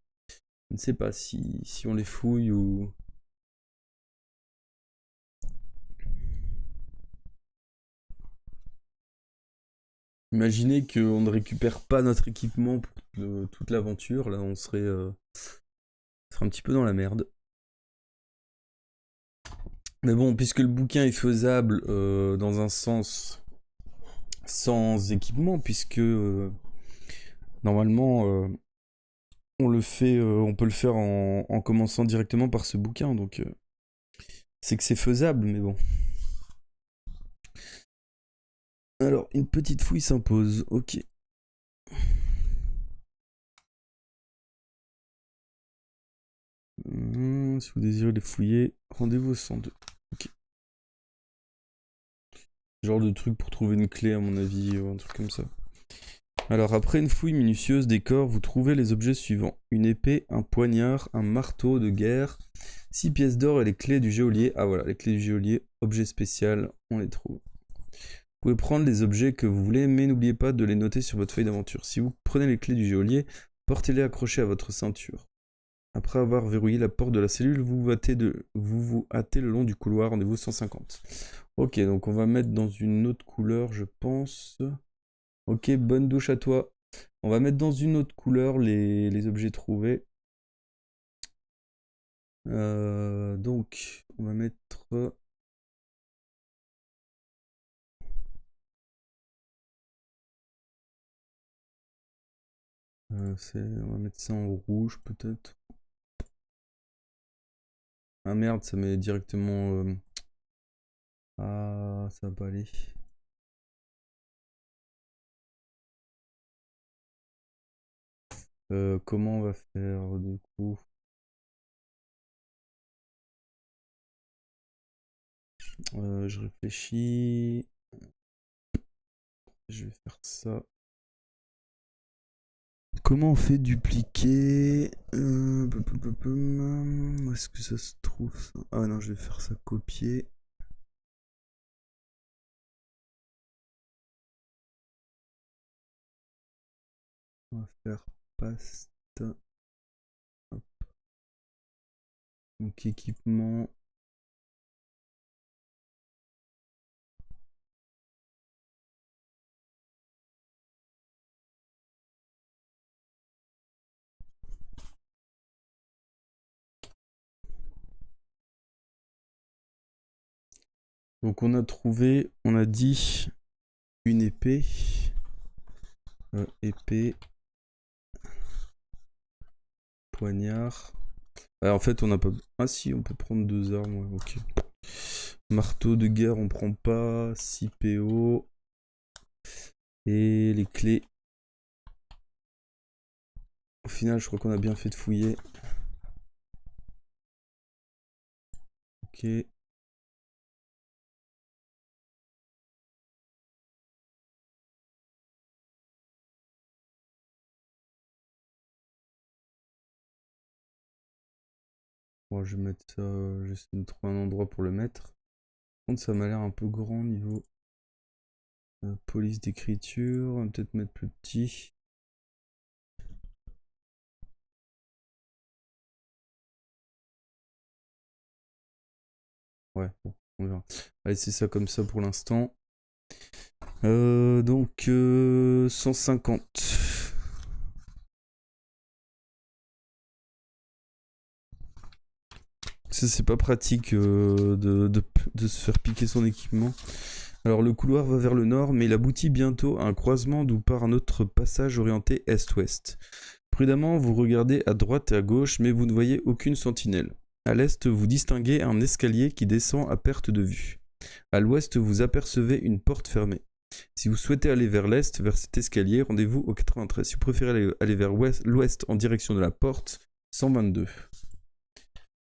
Je ne sais pas si on les fouille ou... Imaginez qu'on ne récupère pas notre équipement pour toute l'aventure, là on serait un petit peu dans la merde. Mais bon, puisque le bouquin est faisable dans un sens sans équipement, puisque normalement on peut le faire en commençant directement par ce bouquin, donc c'est que c'est faisable, mais bon. Alors, une petite fouille s'impose, ok. Si vous désirez les fouiller, rendez-vous au 102. Ok. Genre de truc pour trouver une clé à mon avis, ou un truc comme ça. Alors après une fouille minutieuse des corps, vous trouvez les objets suivants. Une épée, un poignard, un marteau de guerre, 6 pièces d'or et les clés du geôlier. Ah voilà, les clés du geôlier, objet spécial, on les trouve. Vous pouvez prendre les objets que vous voulez, mais n'oubliez pas de les noter sur votre feuille d'aventure. Si vous prenez les clés du geôlier, portez-les accrochées à votre ceinture. Après avoir verrouillé la porte de la cellule, vous vous hâtez le long du couloir, rendez-vous 150. Ok, donc on va mettre dans une autre couleur, je pense. Ok, bonne douche à toi. On va mettre dans une autre couleur les objets trouvés. Donc, on va mettre... on va mettre ça en rouge peut-être. Ah merde, ça met directement... Ah, ça va pas aller. Comment on va faire du coup? Je réfléchis. Je vais faire ça. Comment on fait dupliquer? Où est-ce que ça se trouve ça? Ah non, je vais faire ça copier. On va faire paste. Hop. Donc équipement. Donc on a trouvé, on a dit une épée. Épée. Poignard. En fait on n'a pas... Ah si, on peut prendre 2 armes, ouais, ok. Marteau de guerre on prend pas. 6 PO. Et les clés. Au final je crois qu'on a bien fait de fouiller. Ok. Bon, je vais mettre ça. J'essaie de trouver un endroit pour le mettre. Par contre, ça m'a l'air un peu grand niveau police d'écriture. On va peut-être mettre plus petit. Ouais, bon, on verra. Allez, c'est ça comme ça pour l'instant. Donc, 150. Ça, c'est pas pratique de se faire piquer son équipement. Alors, le couloir va vers le nord, mais il aboutit bientôt à un croisement d'où part un autre passage orienté est-ouest. Prudemment, vous regardez à droite et à gauche, mais vous ne voyez aucune sentinelle. À l'est, vous distinguez un escalier qui descend à perte de vue. À l'ouest, vous apercevez une porte fermée. Si vous souhaitez aller vers l'est, vers cet escalier, rendez-vous au 93. Si vous préférez aller vers l'ouest en direction de la porte, 122.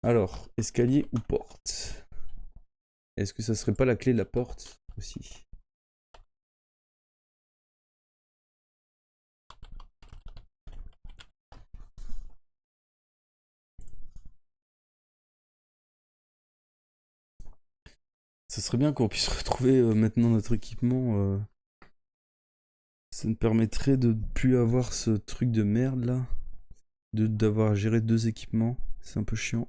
Alors, escalier ou porte? Est-ce que ça serait pas la clé de la porte aussi? Ça serait bien qu'on puisse retrouver maintenant notre équipement. Ça nous permettrait de ne plus avoir ce truc de merde là. D'avoir géré 2 équipements. C'est un peu chiant.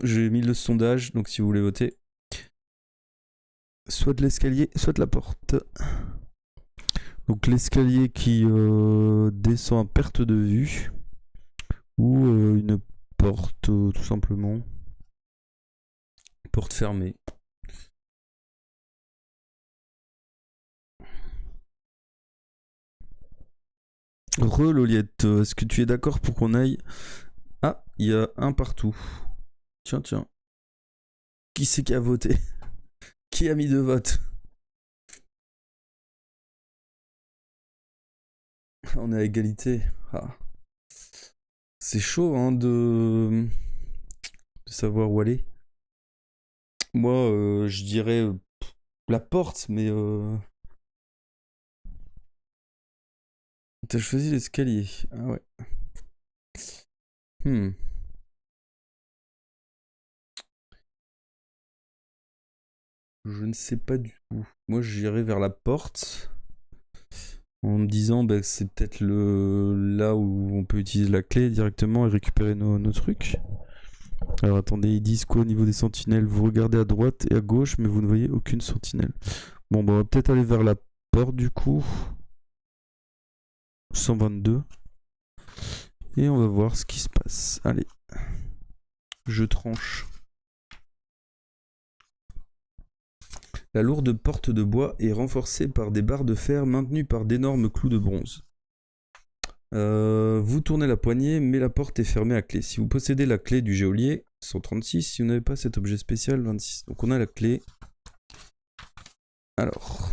J'ai mis le sondage, donc si vous voulez voter. Soit de l'escalier, soit de la porte. Donc l'escalier qui descend à perte de vue. Ou une porte, tout simplement. Porte fermée. Loliette, est-ce que tu es d'accord pour qu'on aille... Ah, il y a un partout. Tiens, tiens. Qui c'est qui a voté? Qui a mis 2 votes? On est à égalité. Ah. C'est chaud hein, de savoir où aller. Moi, je dirais la porte, mais t'as choisi l'escalier. Ah ouais. Hmm. Je ne sais pas du tout. Moi, j'irais vers la porte en me disant bah, que c'est peut-être là où on peut utiliser la clé directement et récupérer nos trucs. Alors attendez, ils disent quoi au niveau des sentinelles? Vous regardez à droite et à gauche, mais vous ne voyez aucune sentinelle. Bon, bah, on va peut-être aller vers la porte du coup. 122. Et on va voir ce qui se passe. Allez, je tranche. La lourde porte de bois est renforcée par des barres de fer maintenues par d'énormes clous de bronze. Vous tournez la poignée, mais la porte est fermée à clé. Si vous possédez la clé du geôlier, 136. Si vous n'avez pas cet objet spécial, 26. Donc on a la clé. Alors,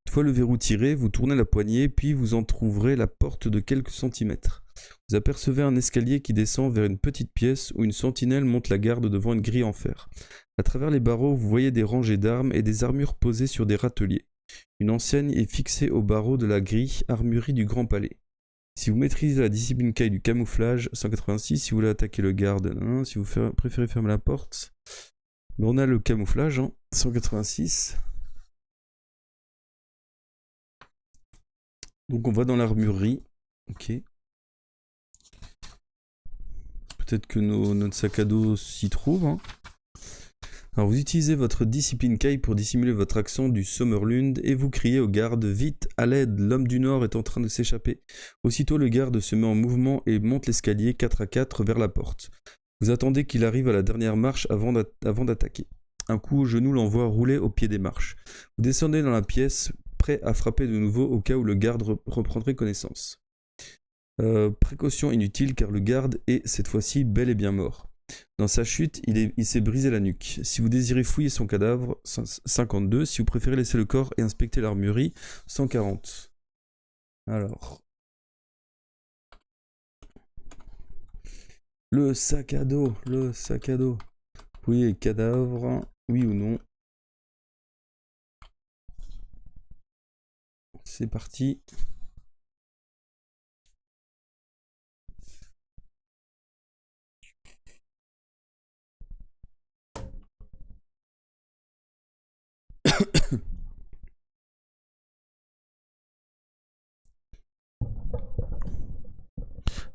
une fois le verrou tiré, vous tournez la poignée, puis vous entrouvrez la porte de quelques centimètres. Vous apercevez un escalier qui descend vers une petite pièce où une sentinelle monte la garde devant une grille en fer. À travers les barreaux, vous voyez des rangées d'armes et des armures posées sur des râteliers. Une enseigne est fixée au barreau de la grille armurerie du Grand Palais. Si vous maîtrisez la discipline Kai du camouflage, 186. Si vous voulez attaquer le garde, 1. Si vous préférez fermer la porte, on a le camouflage, 186. Donc on va dans l'armurerie. Ok. Peut-être que notre sac à dos s'y trouve. Alors vous utilisez votre discipline Kai pour dissimuler votre accent du Sommerlund et vous criez au garde « Vite, à l'aide, l'homme du Nord est en train de s'échapper ». Aussitôt le garde se met en mouvement et monte l'escalier 4 à 4 vers la porte. Vous attendez qu'il arrive à la dernière marche avant d'attaquer. Un coup au genou l'envoie rouler au pied des marches. Vous descendez dans la pièce, prêt à frapper de nouveau au cas où le garde reprendrait connaissance. Précaution inutile car le garde est cette fois-ci bel et bien mort. Dans sa chute, il s'est brisé la nuque. Si vous désirez fouiller son cadavre, 52. Si vous préférez laisser le corps et inspecter l'armurerie, 140. Alors. Le sac à dos. Fouiller cadavre, oui ou non. C'est parti.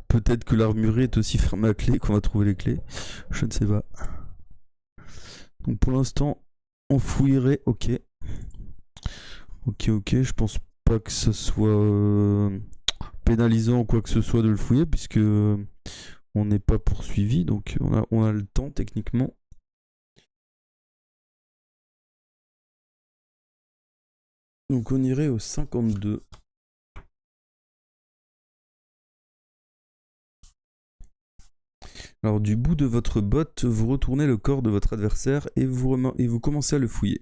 Peut-être que l'armurerie est aussi fermée à clé, qu'on va trouver les clés. Je ne sais pas. Donc pour l'instant, on fouillerait. Ok. Ok, je pense pas que ce soit pénalisant ou quoi que ce soit de le fouiller, puisque on n'est pas poursuivi, donc on a le temps techniquement. Donc on irait au 52. Alors du bout de votre botte, vous retournez le corps de votre adversaire et vous commencez à le fouiller.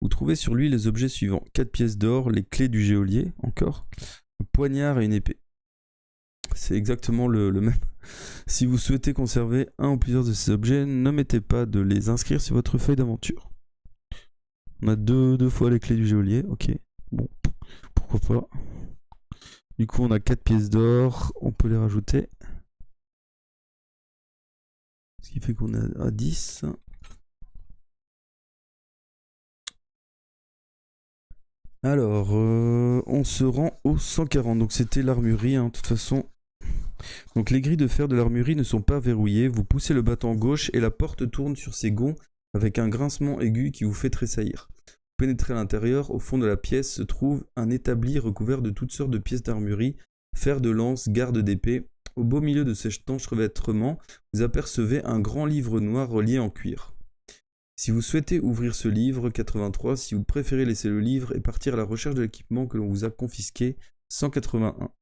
Vous trouvez sur lui les objets suivants. 4 pièces d'or, les clés du geôlier, encore, un poignard et une épée. C'est exactement le même. Si vous souhaitez conserver un ou plusieurs de ces objets, n'omettez pas de les inscrire sur votre feuille d'aventure. On a deux fois les clés du geôlier, ok. Bon, pourquoi pas. Du coup, on a 4 pièces d'or, on peut les rajouter. Ce qui fait qu'on est à 10. Alors, on se rend au 140. Donc c'était l'armurerie, de toute façon. Donc les grilles de fer de l'armurerie ne sont pas verrouillées. Vous poussez le battant gauche et la porte tourne sur ses gonds avec un grincement aigu qui vous fait tressaillir. Vous pénétrez à l'intérieur. Au fond de la pièce se trouve un établi recouvert de toutes sortes de pièces d'armurerie, fer de lance, garde d'épée. Au beau milieu de ces étanches revêtements, vous apercevez un grand livre noir relié en cuir. Si vous souhaitez ouvrir ce livre, 83. Si vous préférez laisser le livre et partir à la recherche de l'équipement que l'on vous a confisqué, 181.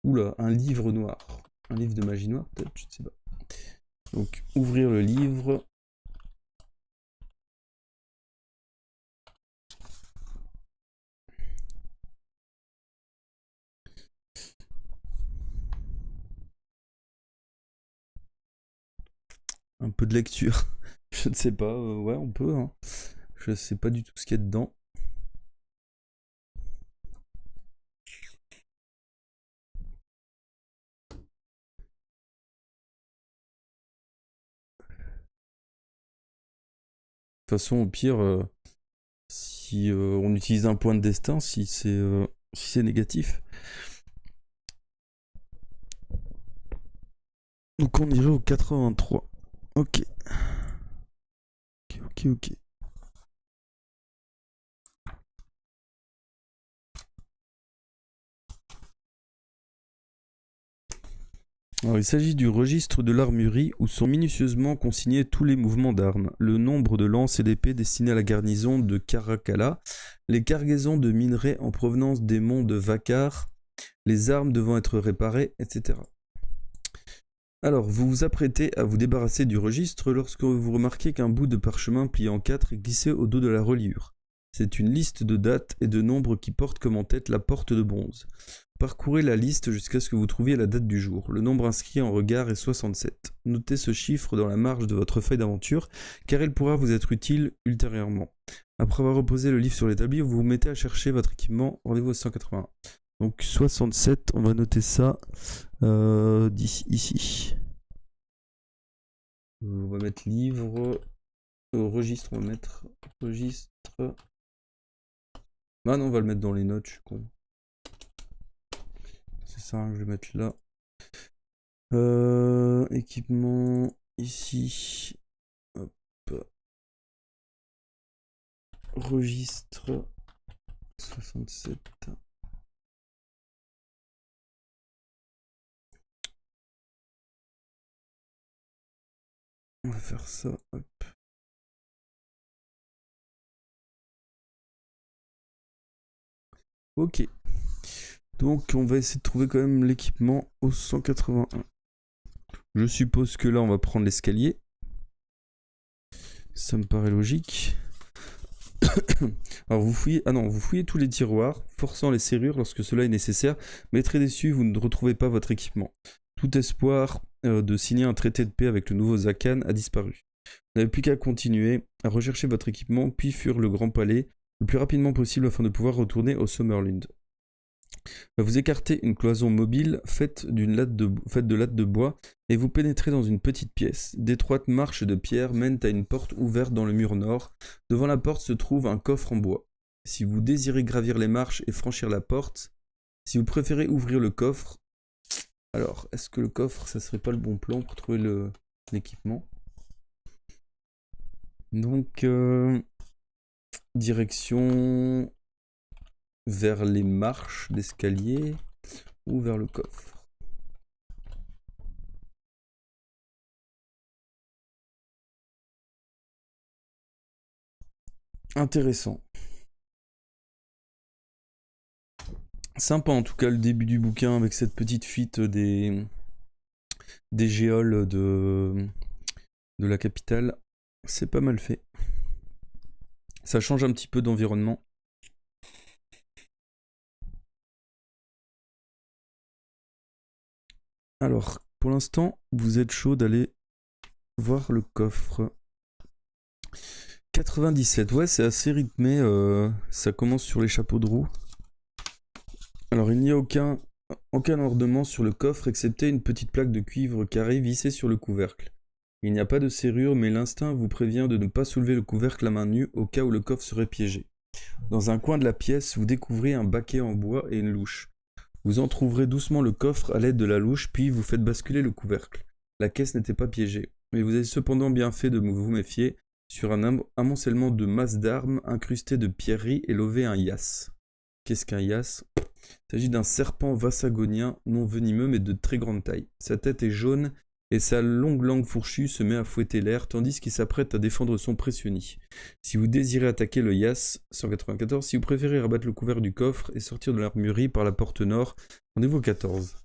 Oula, un livre noir. Un livre de magie noire, peut-être, je ne sais pas. Donc, ouvrir le livre. Un peu de lecture. Je ne sais pas, ouais, on peut, hein. Je sais pas du tout ce qu'il y a dedans. De toute façon, au pire, si on utilise un point de destin, si c'est négatif. Donc on irait au 83. Ok. Ok, ok, ok. Alors, il s'agit du registre de l'armurerie où sont minutieusement consignés tous les mouvements d'armes, le nombre de lances et d'épées destinées à la garnison de Caracalla, les cargaisons de minerais en provenance des monts de Vakar, les armes devant être réparées, etc. Alors, vous vous apprêtez à vous débarrasser du registre lorsque vous remarquez qu'un bout de parchemin plié en quatre est glissé au dos de la reliure. C'est une liste de dates et de nombres qui porte comme en tête la porte de bronze. Parcourez la liste jusqu'à ce que vous trouviez la date du jour. Le nombre inscrit en regard est 67. Notez ce chiffre dans la marge de votre feuille d'aventure, car il pourra vous être utile ultérieurement. Après avoir reposé le livre sur l'établi, vous vous mettez à chercher votre équipement. Rendez-vous au 181. Donc 67, on va noter ça d'ici ici. On va mettre livre, registre, on va mettre registre. Ah non, on va le mettre dans les notes, je suis con. C'est ça, je vais le mettre là. Équipement, ici. Hop. Registre 67. On va faire ça, hop. Ok. Donc on va essayer de trouver quand même l'équipement au 181. Je suppose que là on va prendre l'escalier. Ça me paraît logique. Alors vous fouillez, vous fouillez tous les tiroirs, forçant les serrures lorsque cela est nécessaire, mais très déçu, vous ne retrouvez pas votre équipement. Tout espoir de signer un traité de paix avec le nouveau Zakan a disparu. Vous n'avez plus qu'à continuer à rechercher votre équipement, puis fuir le Grand Palais le plus rapidement possible afin de pouvoir retourner au Summerlund. Vous écartez une cloison mobile faite de lattes de bois et vous pénétrez dans une petite pièce. D'étroites marches de pierre mènent à une porte ouverte dans le mur nord. Devant la porte se trouve un coffre en bois. Si vous désirez gravir les marches et franchir la porte, si vous préférez ouvrir le coffre, alors est-ce que le coffre, ça serait pas le bon plan pour trouver l'équipement? Donc, direction vers les marches d'escalier ou vers le coffre. Intéressant. Sympa en tout cas le début du bouquin avec cette petite fuite des géoles de la capitale. C'est pas mal fait. Ça change un petit peu d'environnement. Alors, pour l'instant, vous êtes chaud d'aller voir le coffre. 97, ouais, c'est assez rythmé. Ça commence sur les chapeaux de roue. Alors, il n'y a aucun ornement sur le coffre excepté une petite plaque de cuivre carré vissée sur le couvercle. Il n'y a pas de serrure, mais l'instinct vous prévient de ne pas soulever le couvercle à main nue au cas où le coffre serait piégé. Dans un coin de la pièce, vous découvrez un baquet en bois et une louche. Vous entrouvrez doucement le coffre à l'aide de la louche, puis vous faites basculer le couvercle. La caisse n'était pas piégée, mais vous avez cependant bien fait de vous méfier. Sur un amoncellement de masses d'armes incrustées de pierreries est lové un yas. Qu'est-ce qu'un yas? Il s'agit d'un serpent vassagonien non venimeux mais de très grande taille. Sa tête est jaune et sa longue langue fourchue se met à fouetter l'air tandis qu'il s'apprête à défendre son précieux nid. Si vous désirez attaquer le Yas 194, si vous préférez rabattre le couvert du coffre et sortir de l'armurerie par la porte nord, rendez-vous au 14.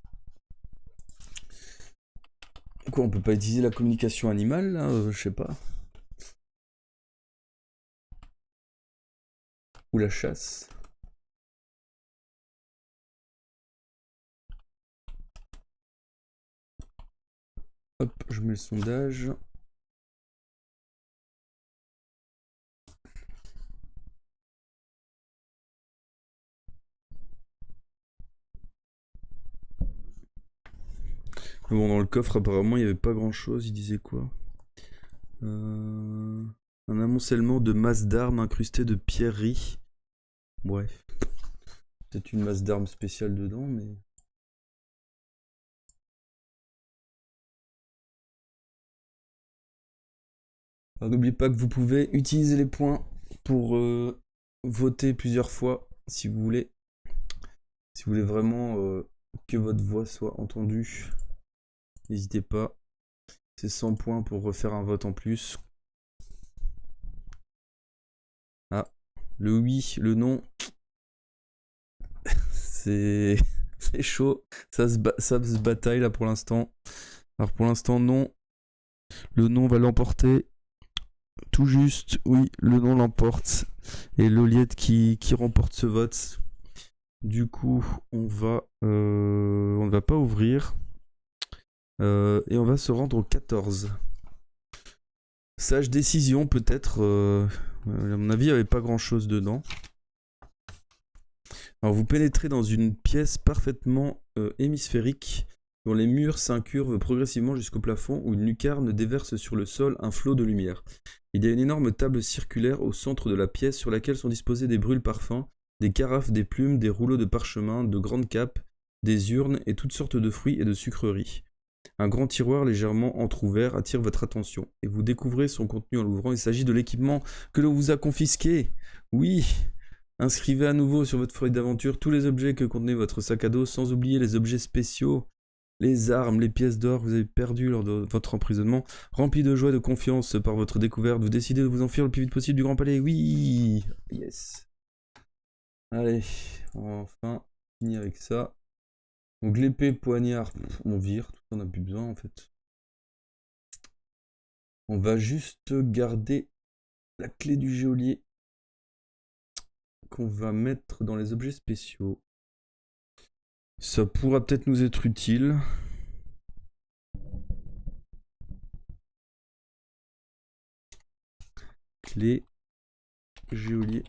Quoi, on peut pas utiliser la communication animale là, je sais pas. Ou la chasse. Hop, je mets le sondage. Bon, dans le coffre, apparemment, il n'y avait pas grand-chose. Il disait quoi? Un amoncellement de masses d'armes incrustées de pierreries. Bref. Peut-être une masse d'armes spéciale dedans, mais... Alors, n'oubliez pas que vous pouvez utiliser les points pour voter plusieurs fois, si vous voulez. Si vous voulez vraiment que votre voix soit entendue, n'hésitez pas. C'est 100 points pour refaire un vote en plus. Ah, le oui, le non. C'est chaud. Ça se bataille là pour l'instant. Alors pour l'instant, non. Le non va l'emporter. Tout juste, oui, le non l'emporte. Et Loliette qui remporte ce vote. Du coup, on ne va pas ouvrir. Et on va se rendre au 14. Sage décision, peut-être. À mon avis, il n'y avait pas grand-chose dedans. Alors, vous pénétrez dans une pièce parfaitement hémisphérique, dont les murs s'incurvent progressivement jusqu'au plafond, où une lucarne déverse sur le sol un flot de lumière. Il y a une énorme table circulaire au centre de la pièce, sur laquelle sont disposés des brûle-parfums, des carafes, des plumes, des rouleaux de parchemin, de grandes capes, des urnes et toutes sortes de fruits et de sucreries. Un grand tiroir légèrement entrouvert attire votre attention, et vous découvrez son contenu en l'ouvrant. Il s'agit de l'équipement que l'on vous a confisqué. Oui! Inscrivez à nouveau sur votre feuille d'aventure tous les objets que contenait votre sac à dos, sans oublier les objets spéciaux, les armes, les pièces d'or que vous avez perdues lors de votre emprisonnement. Rempli de joie et de confiance par votre découverte, vous décidez de vous enfuir le plus vite possible du Grand Palais. Oui! Yes! Allez, on va enfin finir avec ça. Donc l'épée, poignard, on vire, tout ça on n'a plus besoin en fait. On va juste garder la clé du geôlier qu'on va mettre dans les objets spéciaux. Ça pourra peut-être nous être utile. Clé, geôlier.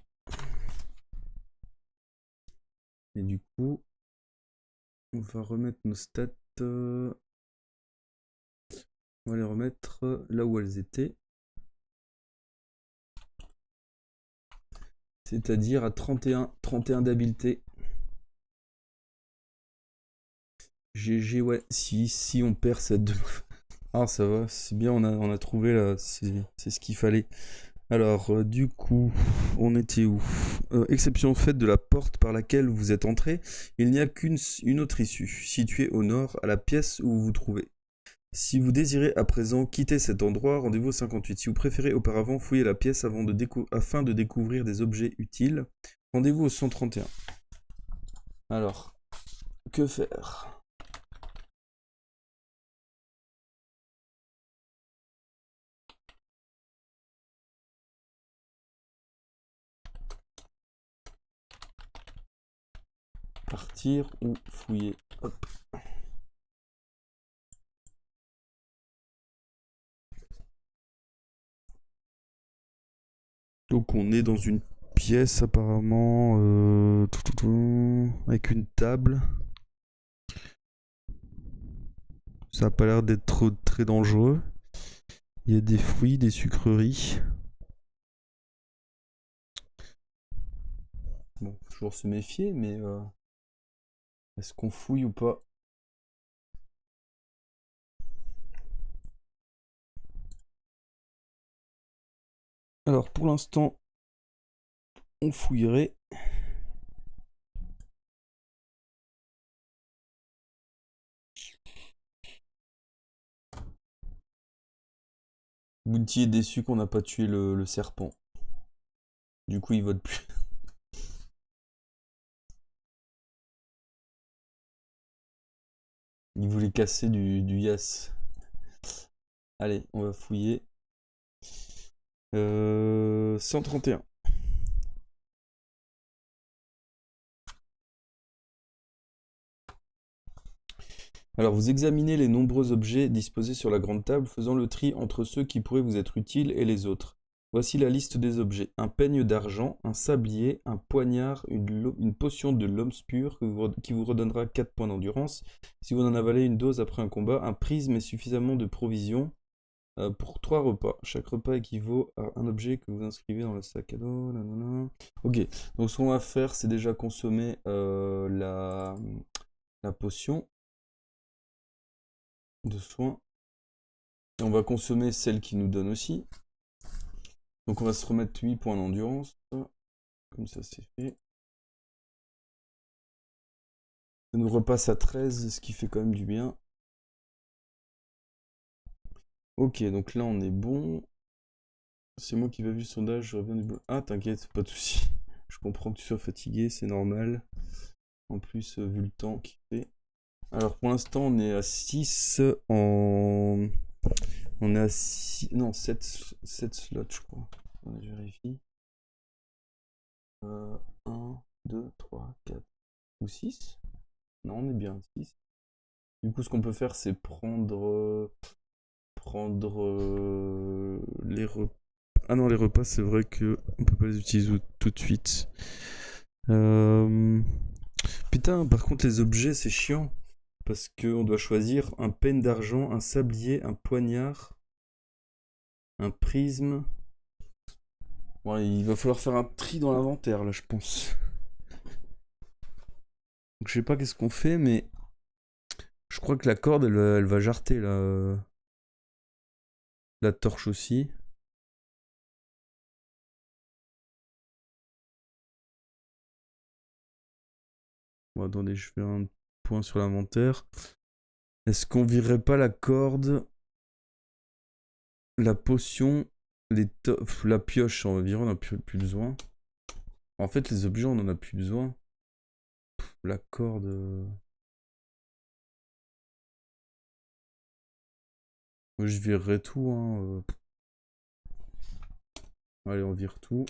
Et du coup, on va remettre nos stats. On va les remettre là où elles étaient. C'est-à-dire à 31 d'habileté. GG, ouais, si on perd cette... Ah ça va, c'est bien, on a trouvé là, c'est ce qu'il fallait. Alors, du coup, on était où? Exception faite de la porte par laquelle vous êtes entré, il n'y a qu'une autre issue, située au nord, à la pièce où vous vous trouvez. Si vous désirez à présent quitter cet endroit, rendez-vous au 58. Si vous préférez auparavant fouiller la pièce afin de découvrir des objets utiles, rendez-vous au 131. Alors, que faire? Partir ou fouiller? Hop. Donc on est dans une pièce apparemment avec une table. Ça a pas l'air d'être très dangereux. Il y a des fruits, des sucreries. Bon, faut toujours se méfier, mais est-ce qu'on fouille ou pas? Alors pour l'instant, on fouillerait. Bounty est déçu qu'on n'a pas tué le serpent. Du coup, il vote plus. Il voulait casser du yes. Allez, on va fouiller. 131. Alors, vous examinez les nombreux objets disposés sur la grande table, faisant le tri entre ceux qui pourraient vous être utiles et les autres. Voici la liste des objets. Un peigne d'argent, un sablier, un poignard, une potion de l'Homspur qui vous redonnera 4 points d'endurance. Si vous en avalez une dose après un combat, un prisme et suffisamment de provisions pour 3 repas. Chaque repas équivaut à un objet que vous inscrivez dans le sac à dos. Nanana. Ok, donc ce qu'on va faire, c'est déjà consommer la potion de soin. Et on va consommer celle qui nous donne aussi. Donc on va se remettre 8 points d'endurance. Comme ça c'est fait. Ça nous repasse à 13, ce qui fait quand même du bien. Ok, donc là on est bon. C'est moi qui vais vu le sondage, je reviens du boulot. Ah t'inquiète, pas de soucis. Je comprends que tu sois fatigué, c'est normal. En plus, vu le temps qu'il fait. Alors pour l'instant on est à 6 en... On est à 6... Non, 7 slots je crois. Je vérifie. 1, 2, 3, 4 ou 6. Non, on est bien à 6. Du coup, ce qu'on peut faire, c'est prendre les repas. Ah non, les repas, c'est vrai que on peut pas les utiliser tout de suite. Putain, par contre, les objets, c'est chiant. Parce qu'on doit choisir un peigne d'argent, un sablier, un poignard, un prisme. Bon, il va falloir faire un tri dans l'inventaire, là, je pense. Donc, je sais pas qu'est-ce qu'on fait, mais je crois que la corde, elle va jarter, là. La torche aussi. Bon, attendez, je fais un point sur l'inventaire. Est-ce qu'on virerait pas la corde, la potion, la pioche, on va virer, on n'a plus besoin. En fait, les objets, on en a plus besoin. La corde... Moi, je virerai tout, hein. Allez, on vire tout.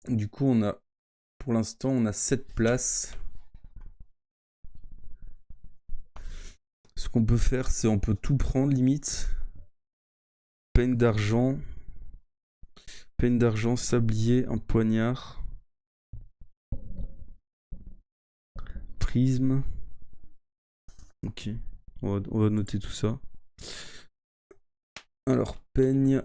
Du coup, on a... Pour l'instant, on a 7 places. Ce qu'on peut faire, c'est on peut tout prendre, limite. Peigne d'argent, sablier, un poignard. Prisme. Ok, on va noter tout ça. Alors, peigne.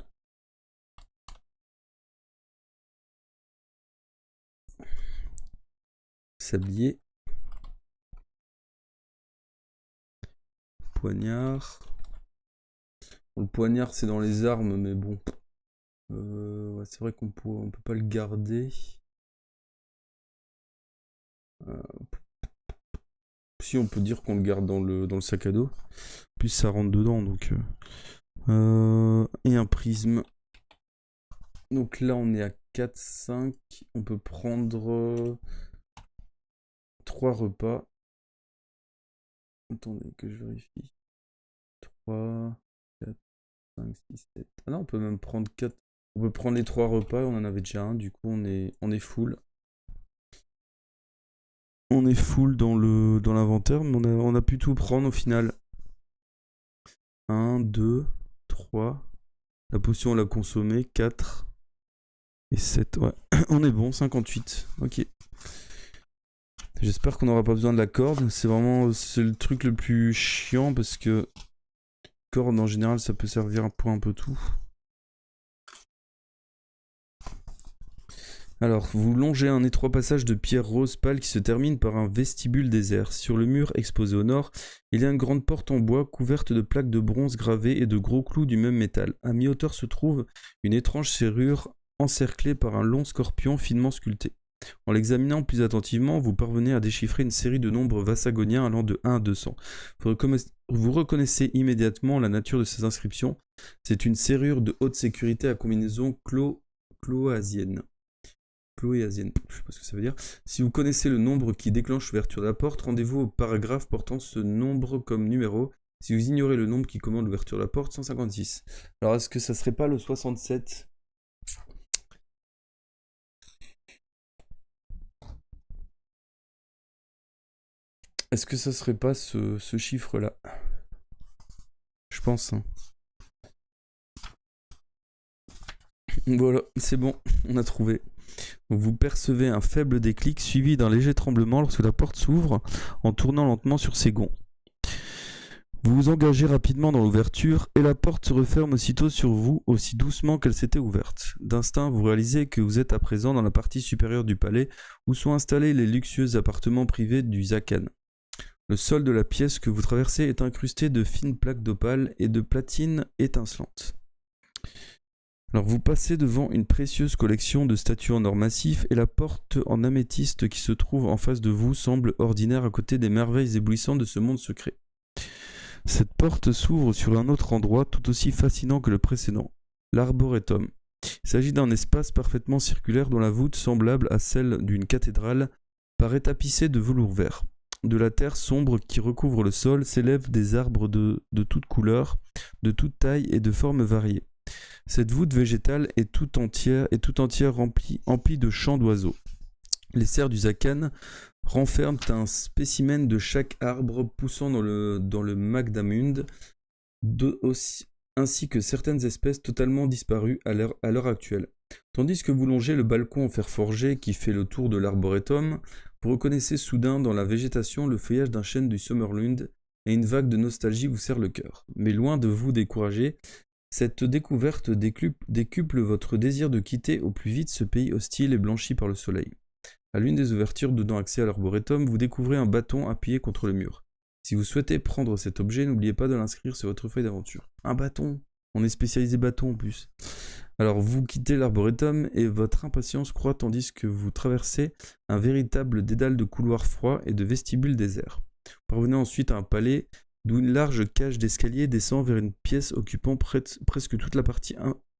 Sablier. Poignard. Bon, le poignard, c'est dans les armes, mais bon. Ouais, c'est vrai qu'on peut pas le garder. Si, on peut dire qu'on le garde dans le sac à dos. Puis ça rentre dedans, donc... et un prisme. Donc là, on est à 4, 5. On peut prendre 3 repas. Attendez que je vérifie. 3, 4, 5, 6, 7. Ah non, on peut même prendre 4. On peut prendre les 3 repas, on en avait déjà un, du coup on est full. On est full dans l'inventaire, mais on a pu tout prendre au final. 1, 2, 3. La potion on l'a consommée, 4 et 7. Ouais, on est bon, 58. Ok. J'espère qu'on n'aura pas besoin de la corde. C'est le truc le plus chiant parce que corde en général ça peut servir pour un peu tout. Alors, vous longez un étroit passage de pierre rose pâle qui se termine par un vestibule désert. Sur le mur exposé au nord, il y a une grande porte en bois couverte de plaques de bronze gravées et de gros clous du même métal. À mi-hauteur se trouve une étrange serrure encerclée par un long scorpion finement sculpté. En l'examinant plus attentivement, vous parvenez à déchiffrer une série de nombres vassagoniens allant de 1 à 200. Vous reconnaissez immédiatement la nature de ces inscriptions. C'est une serrure de haute sécurité à combinaison cloasienne. Cloéasienne, je sais pas ce que ça veut dire. Si vous connaissez le nombre qui déclenche l'ouverture de la porte, rendez-vous au paragraphe portant ce nombre comme numéro. Si vous ignorez le nombre qui commande l'ouverture de la porte, 156. Alors est-ce que ça serait pas le 67 ? Est-ce que ça serait pas ce chiffre-là ? Je pense. Hein. Voilà, c'est bon, on a trouvé. Donc vous percevez un faible déclic suivi d'un léger tremblement lorsque la porte s'ouvre en tournant lentement sur ses gonds. Vous vous engagez rapidement dans l'ouverture et la porte se referme aussitôt sur vous aussi doucement qu'elle s'était ouverte. D'instinct, vous réalisez que vous êtes à présent dans la partie supérieure du palais où sont installés les luxueux appartements privés du Zakan. Le sol de la pièce que vous traversez est incrusté de fines plaques d'opale et de platine étincelantes. Alors vous passez devant une précieuse collection de statues en or massif et la porte en améthyste qui se trouve en face de vous semble ordinaire à côté des merveilles éblouissantes de ce monde secret. Cette porte s'ouvre sur un autre endroit tout aussi fascinant que le précédent, l'arboretum. Il s'agit d'un espace parfaitement circulaire dont la voûte, semblable à celle d'une cathédrale, paraît tapissée de velours vert. De la terre sombre qui recouvre le sol s'élèvent des arbres de toutes couleurs, de toute taille et de formes variées. Cette voûte végétale est tout entière remplie de chants d'oiseaux. Les serres du Zakan renferment un spécimen de chaque arbre poussant dans le Magdamund, ainsi que certaines espèces totalement disparues à l'heure actuelle. Tandis que vous longez le balcon en fer forgé qui fait le tour de l'arboretum, vous reconnaissez soudain dans la végétation le feuillage d'un chêne du Summerlund et une vague de nostalgie vous serre le cœur. Mais loin de vous décourager, cette découverte décuple votre désir de quitter au plus vite ce pays hostile et blanchi par le soleil. À l'une des ouvertures donnant accès à l'arboretum, vous découvrez un bâton appuyé contre le mur. Si vous souhaitez prendre cet objet, n'oubliez pas de l'inscrire sur votre feuille d'aventure. Un bâton! On est spécialisé bâton en plus. Alors vous quittez l'arboretum et votre impatience croît tandis que vous traversez un véritable dédale de couloirs froids et de vestibules déserts. Vous parvenez ensuite à un palais d'où une large cage d'escalier descend vers une pièce occupant presque toute la partie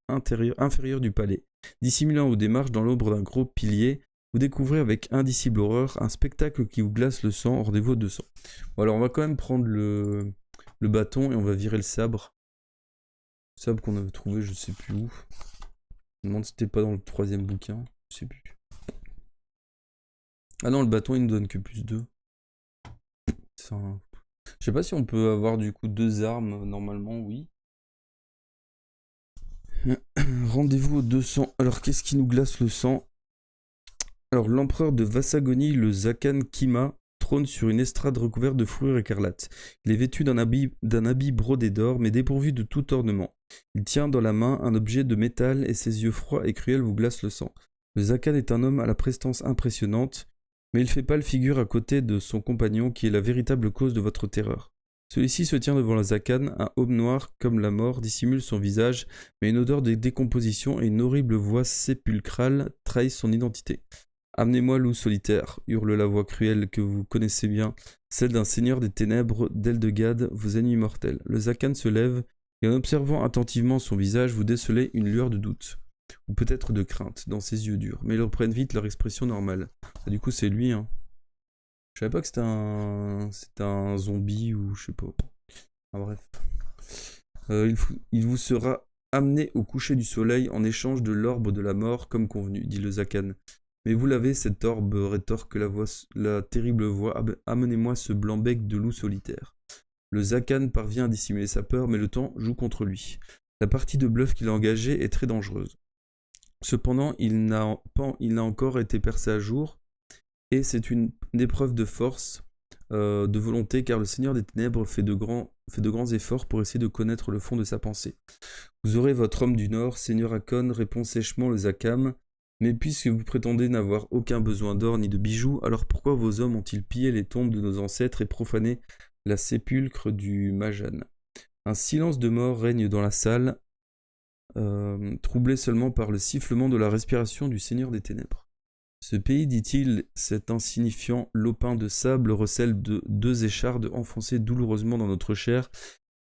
inférieure du palais. Dissimulant vos démarches dans l'ombre d'un gros pilier, vous découvrez avec indicible horreur un spectacle qui vous glace le sang. Rendez-vous au 200. Bon, alors on va quand même prendre le bâton et on va virer le sabre. Le sabre qu'on avait trouvé je sais plus où. Je me demande si c'était pas dans le 3e bouquin. Je sais plus. Ah non, le bâton il ne donne que plus 2. Je sais pas si on peut avoir du coup 2 armes. Normalement oui. Rendez-vous au 200. Alors qu'est-ce qui nous glace le sang? Alors l'empereur de Vassagonie, le Zakan Kima, trône sur une estrade recouverte de fourrure écarlate. Il est vêtu d'un habit brodé d'or, mais dépourvu de tout ornement. Il tient dans la main un objet de métal et ses yeux froids et cruels vous glacent le sang. Le Zakan est un homme à la prestance impressionnante, mais il fait pâle figure à côté de son compagnon qui est la véritable cause de votre terreur. Celui-ci se tient devant le Zakan, un homme noir comme la mort dissimule son visage, mais une odeur de décomposition et une horrible voix sépulcrale trahissent son identité. « Amenez-moi loup solitaire » hurle la voix cruelle que vous connaissez bien, celle d'un seigneur des ténèbres d'Eldegad, vos ennemis mortels. Le Zakan se lève, et en observant attentivement son visage, vous décelez une lueur de doute, ou peut-être de crainte, dans ses yeux durs, mais ils reprennent vite leur expression normale. Ah, du coup c'est lui, hein. Je savais pas que c'était un zombie, ou je sais pas. Ah, bref. Il vous sera amené au coucher du soleil en échange de l'orbe de la mort, comme convenu, dit le Zakan. Mais vous l'avez, cet orbe, rétorque la terrible voix. Amenez-moi ce blanc-bec de loup solitaire. Le Zakan parvient à dissimuler sa peur, mais le temps joue contre lui. La partie de bluff qu'il a engagée est très dangereuse. Cependant, il n'a encore été percé à jour, et c'est une épreuve de force, de volonté, car le Seigneur des Ténèbres fait de grands efforts pour essayer de connaître le fond de sa pensée. Vous aurez votre homme du Nord, Seigneur Hakon, répond sèchement le Zakam. Mais puisque vous prétendez n'avoir aucun besoin d'or ni de bijoux, alors pourquoi vos hommes ont-ils pillé les tombes de nos ancêtres et profané la sépulcre du Majan? Un silence de mort règne dans la salle, troublé seulement par le sifflement de la respiration du Seigneur des Ténèbres. Ce pays, dit-il, cet insignifiant lopin de sable recèle de 2 échardes enfoncées douloureusement dans notre chair,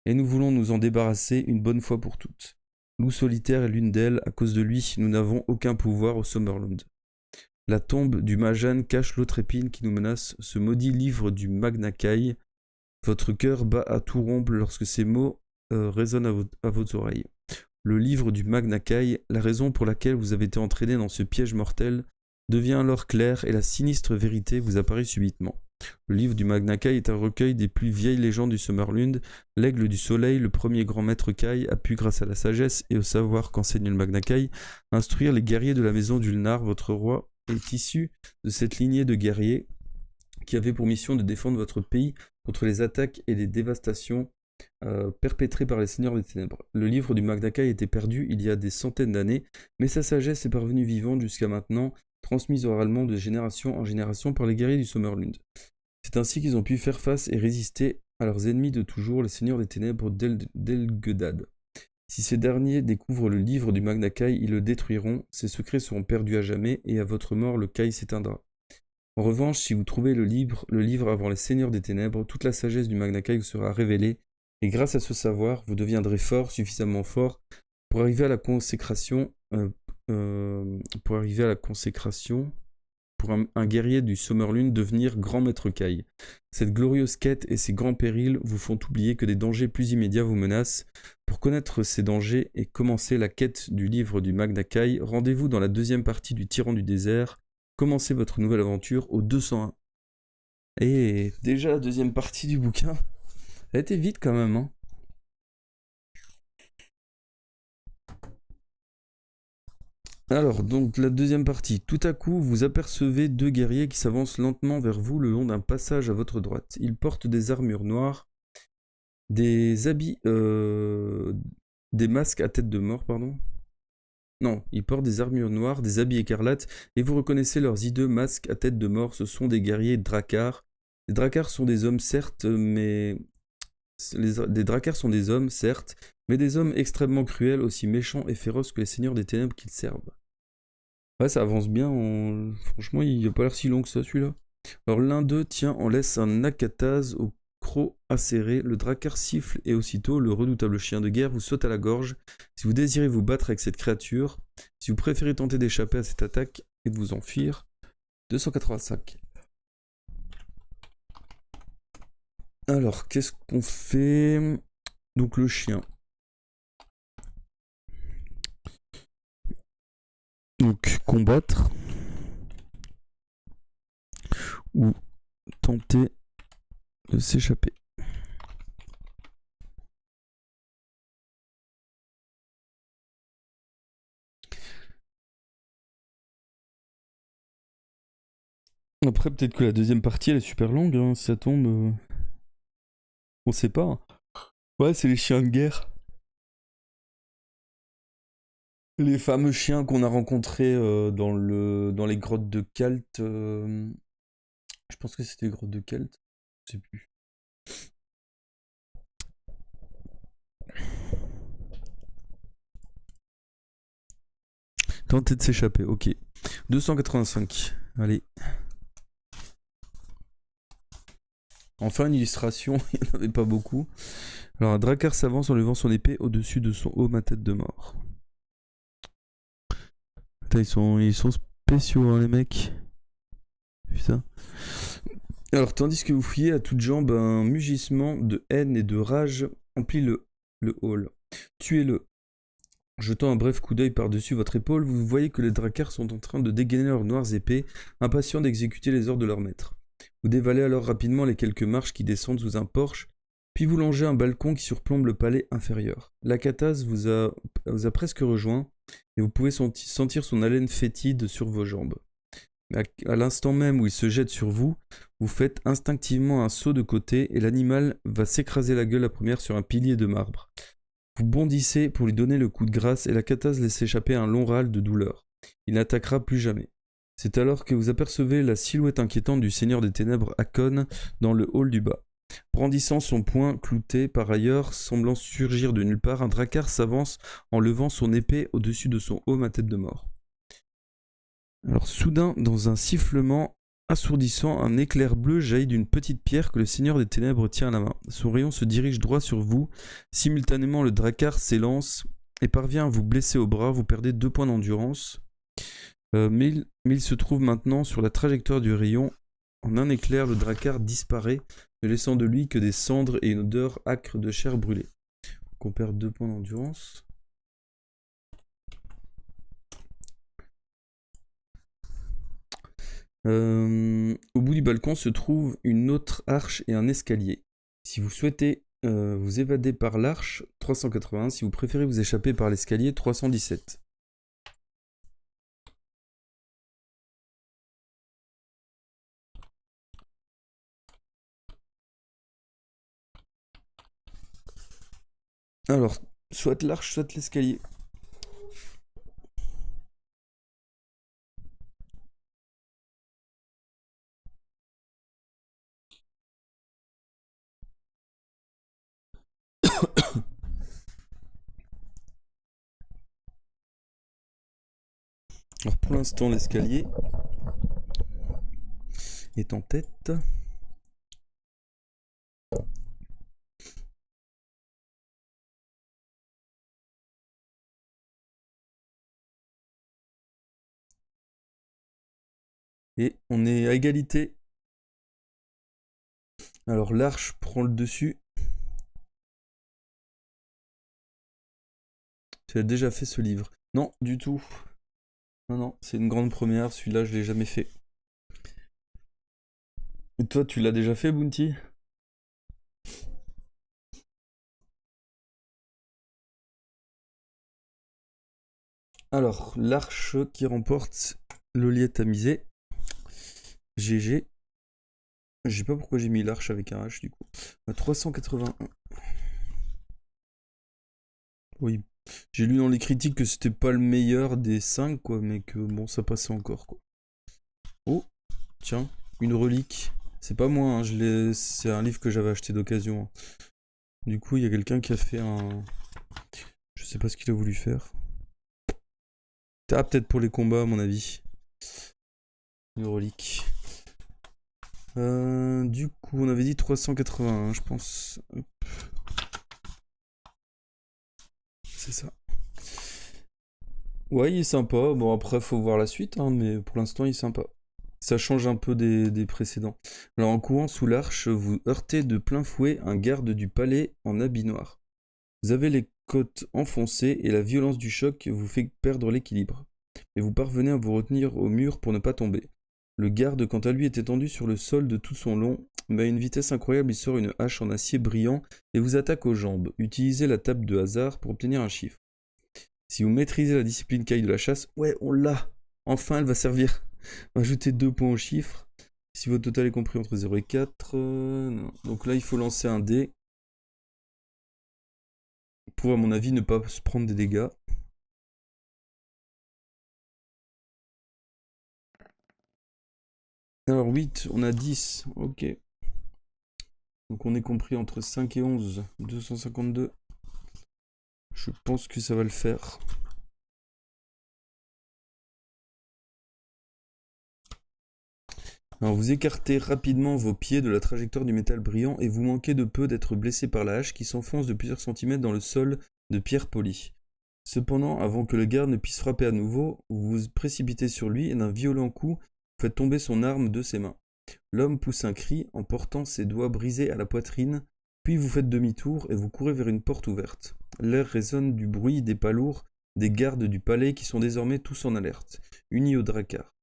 et nous voulons nous en débarrasser une bonne fois pour toutes. Loup solitaire est l'une d'elles, à cause de lui, nous n'avons aucun pouvoir au Summerlund. La tombe du Majan cache l'autre épine qui nous menace, ce maudit livre du Magna Kai. Votre cœur bat à tout rompre lorsque ces mots résonnent à vos oreilles. Le livre du Magna Kai, la raison pour laquelle vous avez été entraîné dans ce piège mortel, devient alors clair et la sinistre vérité vous apparaît subitement. Le livre du Magna Kai est un recueil des plus vieilles légendes du Summerlund. L'aigle du soleil, le premier grand maître Kai, a pu, grâce à la sagesse et au savoir qu'enseigne le Magna Kai, instruire les guerriers de la maison d'Ulnar. Votre roi est issu de cette lignée de guerriers qui avait pour mission de défendre votre pays contre les attaques et les dévastations perpétrées par les seigneurs des ténèbres. Le livre du Magna Kai était perdu il y a des centaines d'années, mais sa sagesse est parvenue vivante jusqu'à maintenant, transmise oralement de génération en génération par les guerriers du Summerlund. C'est ainsi qu'ils ont pu faire face et résister à leurs ennemis de toujours, les seigneurs des ténèbres d'Elgedad. Si ces derniers découvrent le livre du Magna Kai, ils le détruiront, ses secrets seront perdus à jamais, et à votre mort le Kai s'éteindra. En revanche, si vous trouvez le livre avant les seigneurs des ténèbres, toute la sagesse du Magna Kai vous sera révélée, et grâce à ce savoir, vous deviendrez fort, suffisamment fort, pour arriver à la consécration, pour un guerrier du Summerlund devenir grand maître Kai. Cette glorieuse quête et ses grands périls vous font oublier que des dangers plus immédiats vous menacent. Pour connaître ces dangers et commencer la quête du livre du Magna Kai, rendez-vous dans la deuxième partie du Tyran du désert. Commencez votre nouvelle aventure au 201. Et déjà la deuxième partie du bouquin. Elle était vite quand même, hein. Alors, donc la deuxième partie. Tout à coup, vous apercevez deux guerriers qui s'avancent lentement vers vous le long d'un passage à votre droite. Ils portent des armures noires, des habits... des masques à tête de mort, pardon. Non, ils portent des armures noires, des habits écarlates, et vous reconnaissez leurs hideux masques à tête de mort. Ce sont des guerriers Drakkar. Les Drakkar sont des hommes, certes, mais... Les Drakkar sont des hommes, certes, mais des hommes extrêmement cruels, aussi méchants et féroces que les seigneurs des ténèbres qu'ils servent. Ouais, ça avance bien. Franchement, il n'a pas l'air si long que ça, celui-là. Alors, l'un d'eux tient en laisse un Nakataz au croc acéré. Le Drakkar siffle et aussitôt, le redoutable chien de guerre vous saute à la gorge. Si vous désirez vous battre avec cette créature, si vous préférez tenter d'échapper à cette attaque et de vous enfuir, 285. Alors, qu'est-ce qu'on fait? Donc, le chien. Donc, combattre. Ou tenter de s'échapper. Après, peut-être que la deuxième partie, elle est super longue, hein, si ça tombe. On sait pas. Hein. Ouais, c'est les chiens de guerre. Les fameux chiens qu'on a rencontrés dans les grottes de Kalt. Je pense que c'était les grottes de Kalt. Je sais plus. Tenter de s'échapper, ok. 285. Allez. Enfin, une illustration, il n'y en avait pas beaucoup. Alors, un Drakkar s'avance en levant son épée au-dessus de son homme à tête de mort. Putain, ils sont spéciaux, hein, les mecs. Putain. Alors, tandis que vous fouillez à toutes jambes, un mugissement de haine et de rage emplit le hall. Tuez-le. Jetant un bref coup d'œil par-dessus votre épaule, vous voyez que les Drakkar sont en train de dégainer leurs noires épées, impatients d'exécuter les ordres de leur maître. Vous dévalez alors rapidement les quelques marches qui descendent sous un porche, puis vous longez un balcon qui surplombe le palais inférieur. L'Akataz vous a presque rejoint, et vous pouvez sentir son haleine fétide sur vos jambes. Mais à l'instant même où il se jette sur vous, vous faites instinctivement un saut de côté, et l'animal va s'écraser la gueule à première sur un pilier de marbre. Vous bondissez pour lui donner le coup de grâce, et l'Akataz laisse échapper un long râle de douleur. Il n'attaquera plus jamais. C'est alors que vous apercevez la silhouette inquiétante du seigneur des ténèbres Hakon dans le hall du bas. Brandissant son poing clouté par ailleurs, semblant surgir de nulle part, un Drakkar s'avance en levant son épée au-dessus de son homme à tête de mort. Alors soudain, dans un sifflement assourdissant, un éclair bleu jaillit d'une petite pierre que le seigneur des ténèbres tient à la main. Son rayon se dirige droit sur vous. Simultanément, le Drakkar s'élance et parvient à vous blesser au bras. Vous perdez 2 points d'endurance. Mais il se trouve maintenant sur la trajectoire du rayon. En un éclair, le Drakkar disparaît, ne laissant de lui que des cendres et une odeur âcre de chair brûlée. Donc on perd 2 points d'endurance. Au bout du balcon se trouve une autre arche et un escalier. Si vous souhaitez vous évader par l'arche, 381. Si vous préférez vous échapper par l'escalier, 317. Alors, soit l'arche, soit l'escalier. Alors pour l'instant, l'escalier est en tête. Et on est à égalité. Alors l'arche prend le dessus. Tu as déjà fait ce livre? Non, du tout. Non, non, c'est une grande première. Celui-là, je l'ai jamais fait. Et toi, tu l'as déjà fait, Bounty? Alors, l'arche qui remporte Loli tamisé. GG. Je sais pas pourquoi j'ai mis l'arche avec un H du coup. 381. Oui. J'ai lu dans les critiques que c'était pas le meilleur des 5 quoi, mais que bon, ça passait encore quoi. Oh, tiens, une relique. C'est pas moi, hein, c'est un livre que j'avais acheté d'occasion, hein. Du coup, il y a quelqu'un qui a fait un... Je sais pas ce qu'il a voulu faire. Ah, peut-être pour les combats, à mon avis. Une relique. Du coup, on avait dit 381, je pense. Hop. C'est ça. Ouais, il est sympa. Bon, après, faut voir la suite, hein, mais pour l'instant, il est sympa. Ça change un peu des précédents. Alors, en courant sous l'arche, vous heurtez de plein fouet un garde du palais en habit noir. Vous avez les côtes enfoncées et la violence du choc vous fait perdre l'équilibre. Mais vous parvenez à vous retenir au mur pour ne pas tomber. Le garde, quant à lui, est étendu sur le sol de tout son long, mais à une vitesse incroyable, il sort une hache en acier brillant et vous attaque aux jambes. Utilisez la table de hasard pour obtenir un chiffre. Si vous maîtrisez la discipline caille de la chasse, ouais, on l'a. Enfin, elle va servir. Ajoutez 2 points au chiffre. Si votre total est compris entre 0 et 4, non. Donc là, il faut lancer un dé. Pour, à mon avis, ne pas se prendre des dégâts. Alors 8, on a 10. Ok. Donc on est compris entre 5 et 11. 252. Je pense que ça va le faire. Alors vous écartez rapidement vos pieds de la trajectoire du métal brillant et vous manquez de peu d'être blessé par la hache qui s'enfonce de plusieurs centimètres dans le sol de pierre polie. Cependant, avant que le garde ne puisse frapper à nouveau, vous vous précipitez sur lui et d'un violent coup, vous faites tomber son arme de ses mains. L'homme pousse un cri en portant ses doigts brisés à la poitrine, puis vous faites demi-tour et vous courez vers une porte ouverte. L'air résonne du bruit des pas lourds des gardes du palais qui sont désormais tous en alerte, unis au Drakkar.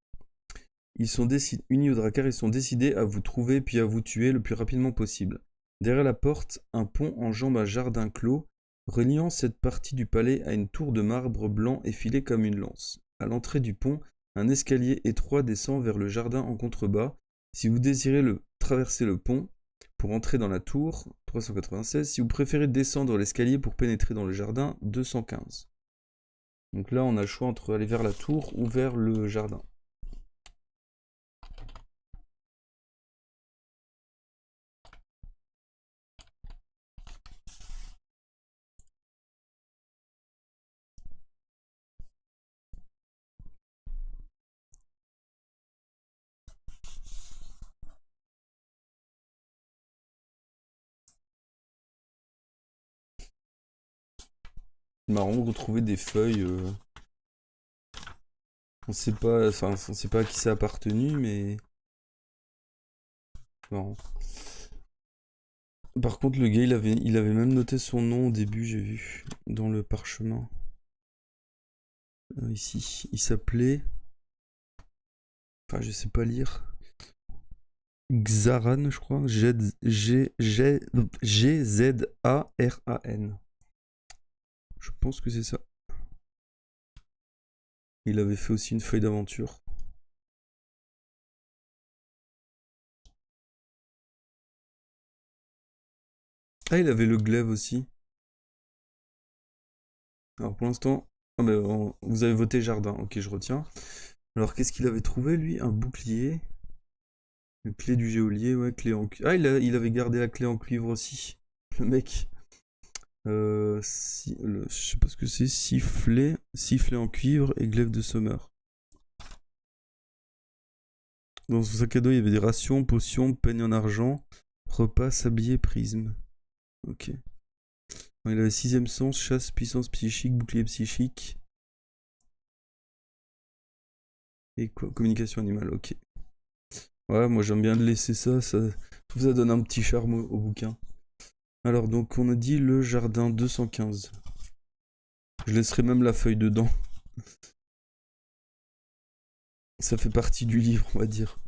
Unis au Drakkar, ils sont décidés à vous trouver puis à vous tuer le plus rapidement possible. Derrière la porte, un pont enjambe un jardin clos, reliant cette partie du palais à une tour de marbre blanc effilée comme une lance. À l'entrée du pont, un escalier étroit descend vers le jardin en contrebas. Si vous désirez traverser le pont pour entrer dans la tour, 396. Si vous préférez descendre l'escalier pour pénétrer dans le jardin, 215. Donc là, on a le choix entre aller vers la tour ou vers le jardin. C'est marrant de retrouver des feuilles. On sait pas, enfin, on sait pas à qui ça a appartenu, mais marrant. Par contre, le gars, il avait même noté son nom au début, j'ai vu, dans le parchemin. Ici, il s'appelait Enfin, je sais pas lire. Xaran, je crois. Gzaran. Je pense que c'est ça. Il avait fait aussi une feuille d'aventure. Ah, il avait le glaive aussi. Alors pour l'instant, ah, mais vous avez voté jardin. Ok, je retiens. Alors qu'est-ce qu'il avait trouvé lui? Un bouclier. Une clé du geôlier, ouais, clé en cuivre. Ah, il avait gardé la clé en cuivre aussi. Le mec. Je sais pas ce que c'est. Sifflet en cuivre et glaive de Summer. Dans son sac à dos, il y avait des rations, potions, peigne en argent, repas, sablier, prisme. Ok. Il avait sixième sens, chasse, puissance psychique, bouclier psychique. Et quoi? Communication animale, ok. Ouais, moi j'aime bien laisser ça, ça donne un petit charme au bouquin. Alors donc on a dit le jardin 215. Je laisserai même la feuille dedans. Ça fait partie du livre, on va dire.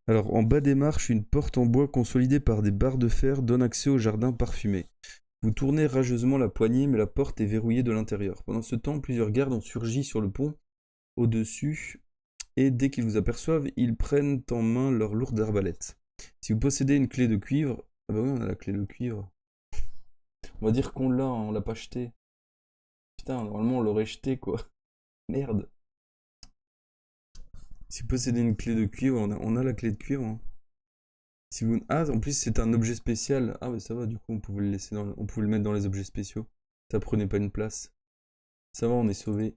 Alors en bas des marches, une porte en bois consolidée par des barres de fer donne accès au jardin parfumé. Vous tournez rageusement la poignée, mais la porte est verrouillée de l'intérieur. Pendant ce temps, plusieurs gardes ont surgi sur le pont au-dessus, et dès qu'ils vous aperçoivent, ils prennent en main leur lourde arbalète. Si vous possédez une clé de cuivre... Ah bah oui, on a la clé de cuivre. On va dire qu'on l'a, hein, on l'a pas jeté. Putain, normalement on l'aurait jeté quoi. Merde. Si vous possédez une clé de cuivre, on a la clé de cuivre. Hein. Si vous... Ah, en plus c'est un objet spécial. Ah, mais ça va, du coup on pouvait le laisser on pouvait le mettre dans les objets spéciaux. Ça prenait pas une place. Ça va, on est sauvé.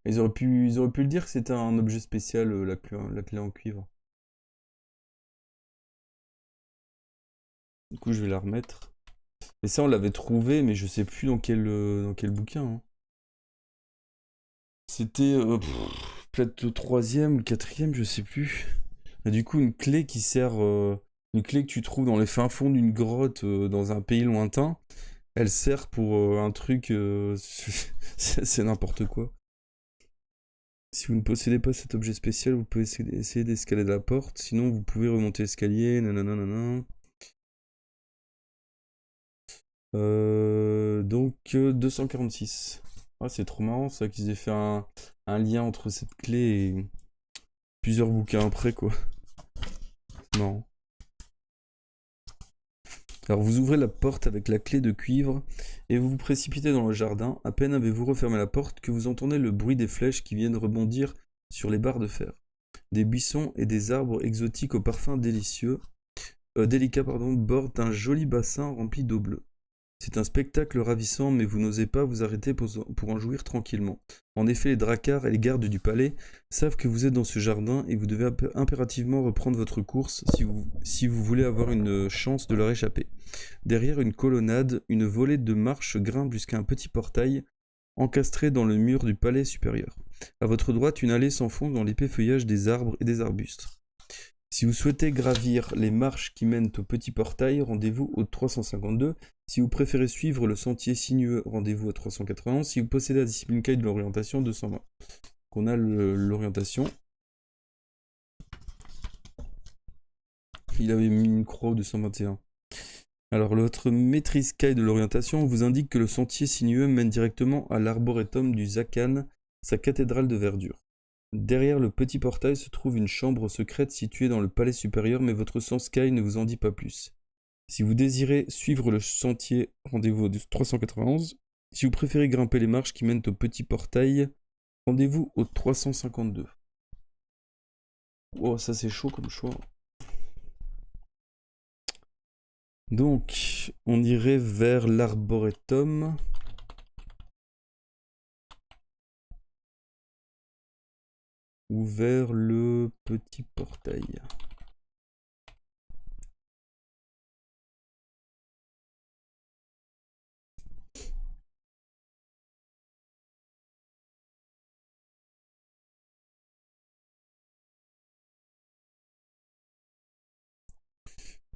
Ils auraient pu le dire que c'était un objet spécial, la clé en cuivre. Du coup, je vais la remettre. Et ça, on l'avait trouvé, mais je sais plus dans quel bouquin. Hein. C'était peut-être le troisième ou le quatrième, je sais plus. Et du coup, une clé qui sert. Une clé que tu trouves dans les fins fonds d'une grotte dans un pays lointain, elle sert pour un truc. C'est n'importe quoi. Si vous ne possédez pas cet objet spécial, vous pouvez essayer d'escalader la porte. Sinon, vous pouvez remonter l'escalier. Nanana, nanana. Donc 246. Ah, c'est trop marrant ça qu'ils aient fait un lien entre cette clé et plusieurs bouquins après quoi. C'est marrant. Alors vous ouvrez la porte avec la clé de cuivre et vous vous précipitez dans le jardin. À peine avez-vous refermé la porte que vous entendez le bruit des flèches qui viennent rebondir sur les barres de fer. Des buissons et des arbres exotiques au parfum délicat bordent un joli bassin rempli d'eau bleue. C'est un spectacle ravissant, mais vous n'osez pas vous arrêter pour en jouir tranquillement. En effet, les dracars et les gardes du palais savent que vous êtes dans ce jardin et vous devez impérativement reprendre votre course si vous voulez avoir une chance de leur échapper. Derrière une colonnade, une volée de marches grimpe jusqu'à un petit portail encastré dans le mur du palais supérieur. À votre droite, une allée s'enfonce dans l'épais feuillage des arbres et des arbustes. Si vous souhaitez gravir les marches qui mènent au petit portail, rendez-vous au 352. Si vous préférez suivre le sentier sinueux, rendez-vous au 391. Si vous possédez la discipline caille de l'orientation, 220. On a l'orientation. Il avait mis une croix au 221. Alors, votre maîtrise caille de l'orientation vous indique que le sentier sinueux mène directement à l'arboretum du Zakan, sa cathédrale de verdure. Derrière le petit portail se trouve une chambre secrète située dans le palais supérieur, mais votre sens caille ne vous en dit pas plus. Si vous désirez suivre le sentier, rendez-vous au 391. Si vous préférez grimper les marches qui mènent au petit portail, rendez-vous au 352. Oh, ça c'est chaud comme choix. Donc, on irait vers l'arboretum. Ou vers le petit portail.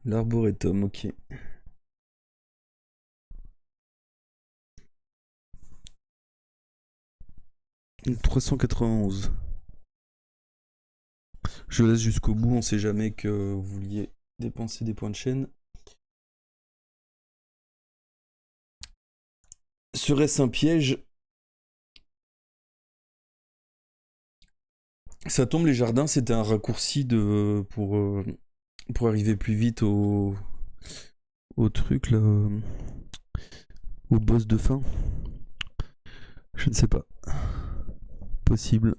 L'arboretum, ok. 391. Je laisse jusqu'au bout, on sait jamais que vous vouliez dépenser des points de chaîne. Serait-ce un piège? Ça tombe, les jardins, c'était un raccourci pour arriver plus vite au truc, là, au boss de fin. Je ne sais pas. Possible.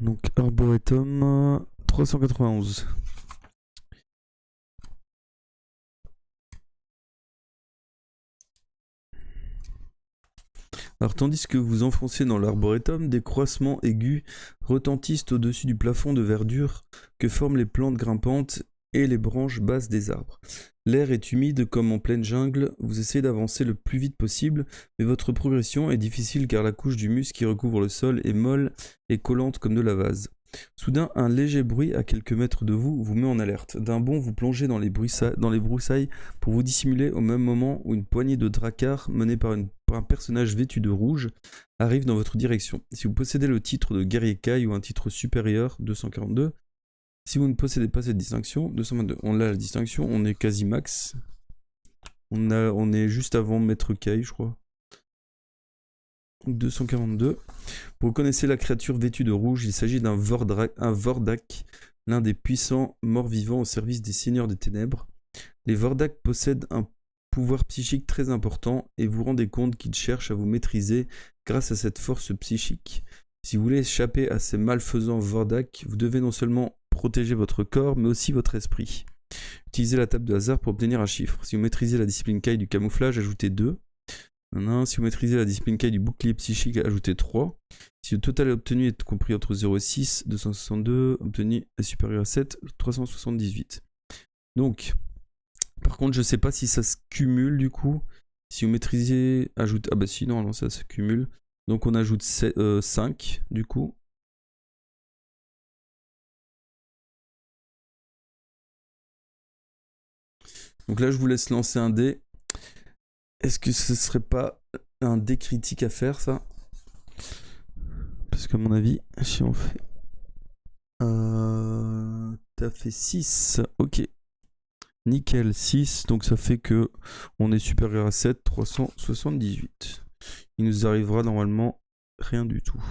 Donc, Arboretum, 391. Alors, tandis que vous enfoncez dans l'arboretum, des croissements aigus retentissent au-dessus du plafond de verdure que forment les plantes grimpantes et les branches basses des arbres. L'air est humide comme en pleine jungle, vous essayez d'avancer le plus vite possible, mais votre progression est difficile car la couche d'humus qui recouvre le sol est molle et collante comme de la vase. Soudain, un léger bruit à quelques mètres de vous vous met en alerte. D'un bond, vous plongez dans les broussailles pour vous dissimuler au même moment où une poignée de dracars menée par un personnage vêtu de rouge arrive dans votre direction. Si vous possédez le titre de guerrier Kai ou un titre supérieur, 242. Si vous ne possédez pas cette distinction, 222. On a la distinction, on est quasi max. On est juste avant Maître Kai, je crois. 242. Vous reconnaissez la créature vêtue de rouge, il s'agit d'un Vordak, l'un des puissants morts-vivants au service des seigneurs des ténèbres. Les Vordak possèdent un pouvoir psychique très important et vous rendez compte qu'ils cherchent à vous maîtriser grâce à cette force psychique. Si vous voulez échapper à ces malfaisants Vordak, vous devez non seulement protéger votre corps, mais aussi votre esprit. Utilisez la table de hasard pour obtenir un chiffre. Si vous maîtrisez la discipline Kai du camouflage, ajoutez 2. Si vous maîtrisez la discipline Kai du bouclier psychique, ajoutez 3. Si le total obtenu est compris entre 0 et 6, 262, obtenu est supérieur à 7, 378. Donc, par contre, je sais pas si ça se cumule du coup. Si vous maîtrisez, ajoute. Ah bah si, non, ça se cumule. Donc on ajoute 5 du coup. Donc là, je vous laisse lancer un dé. Est-ce que ce serait pas un dé critique à faire, ça? Parce qu'à mon avis, si on fait... T'as fait 6. Ok. Nickel, 6. Donc ça fait que on est supérieur à 7, 378. Il nous arrivera normalement rien du tout.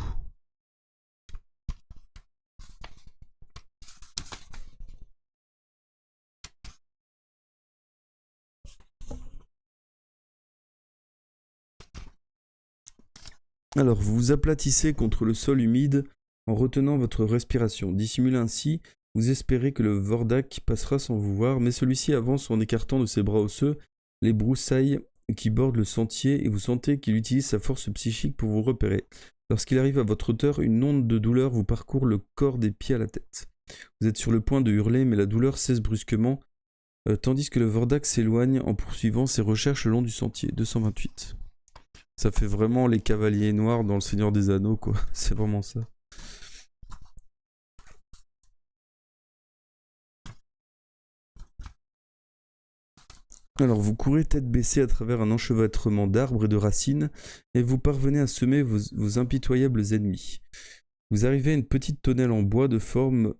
Alors, vous vous aplatissez contre le sol humide en retenant votre respiration. Dissimulé ainsi, vous espérez que le Vordak passera sans vous voir, mais celui-ci avance en écartant de ses bras osseux les broussailles qui bordent le sentier et vous sentez qu'il utilise sa force psychique pour vous repérer. Lorsqu'il arrive à votre hauteur, une onde de douleur vous parcourt le corps des pieds à la tête. Vous êtes sur le point de hurler, mais la douleur cesse brusquement, tandis que le Vordak s'éloigne en poursuivant ses recherches le long du sentier. 228. Ça fait vraiment les cavaliers noirs dans le Seigneur des Anneaux, quoi. C'est vraiment ça. Alors, vous courez tête baissée à travers un enchevêtrement d'arbres et de racines, et vous parvenez à semer vos impitoyables ennemis. Vous arrivez à une petite tonnelle en bois de forme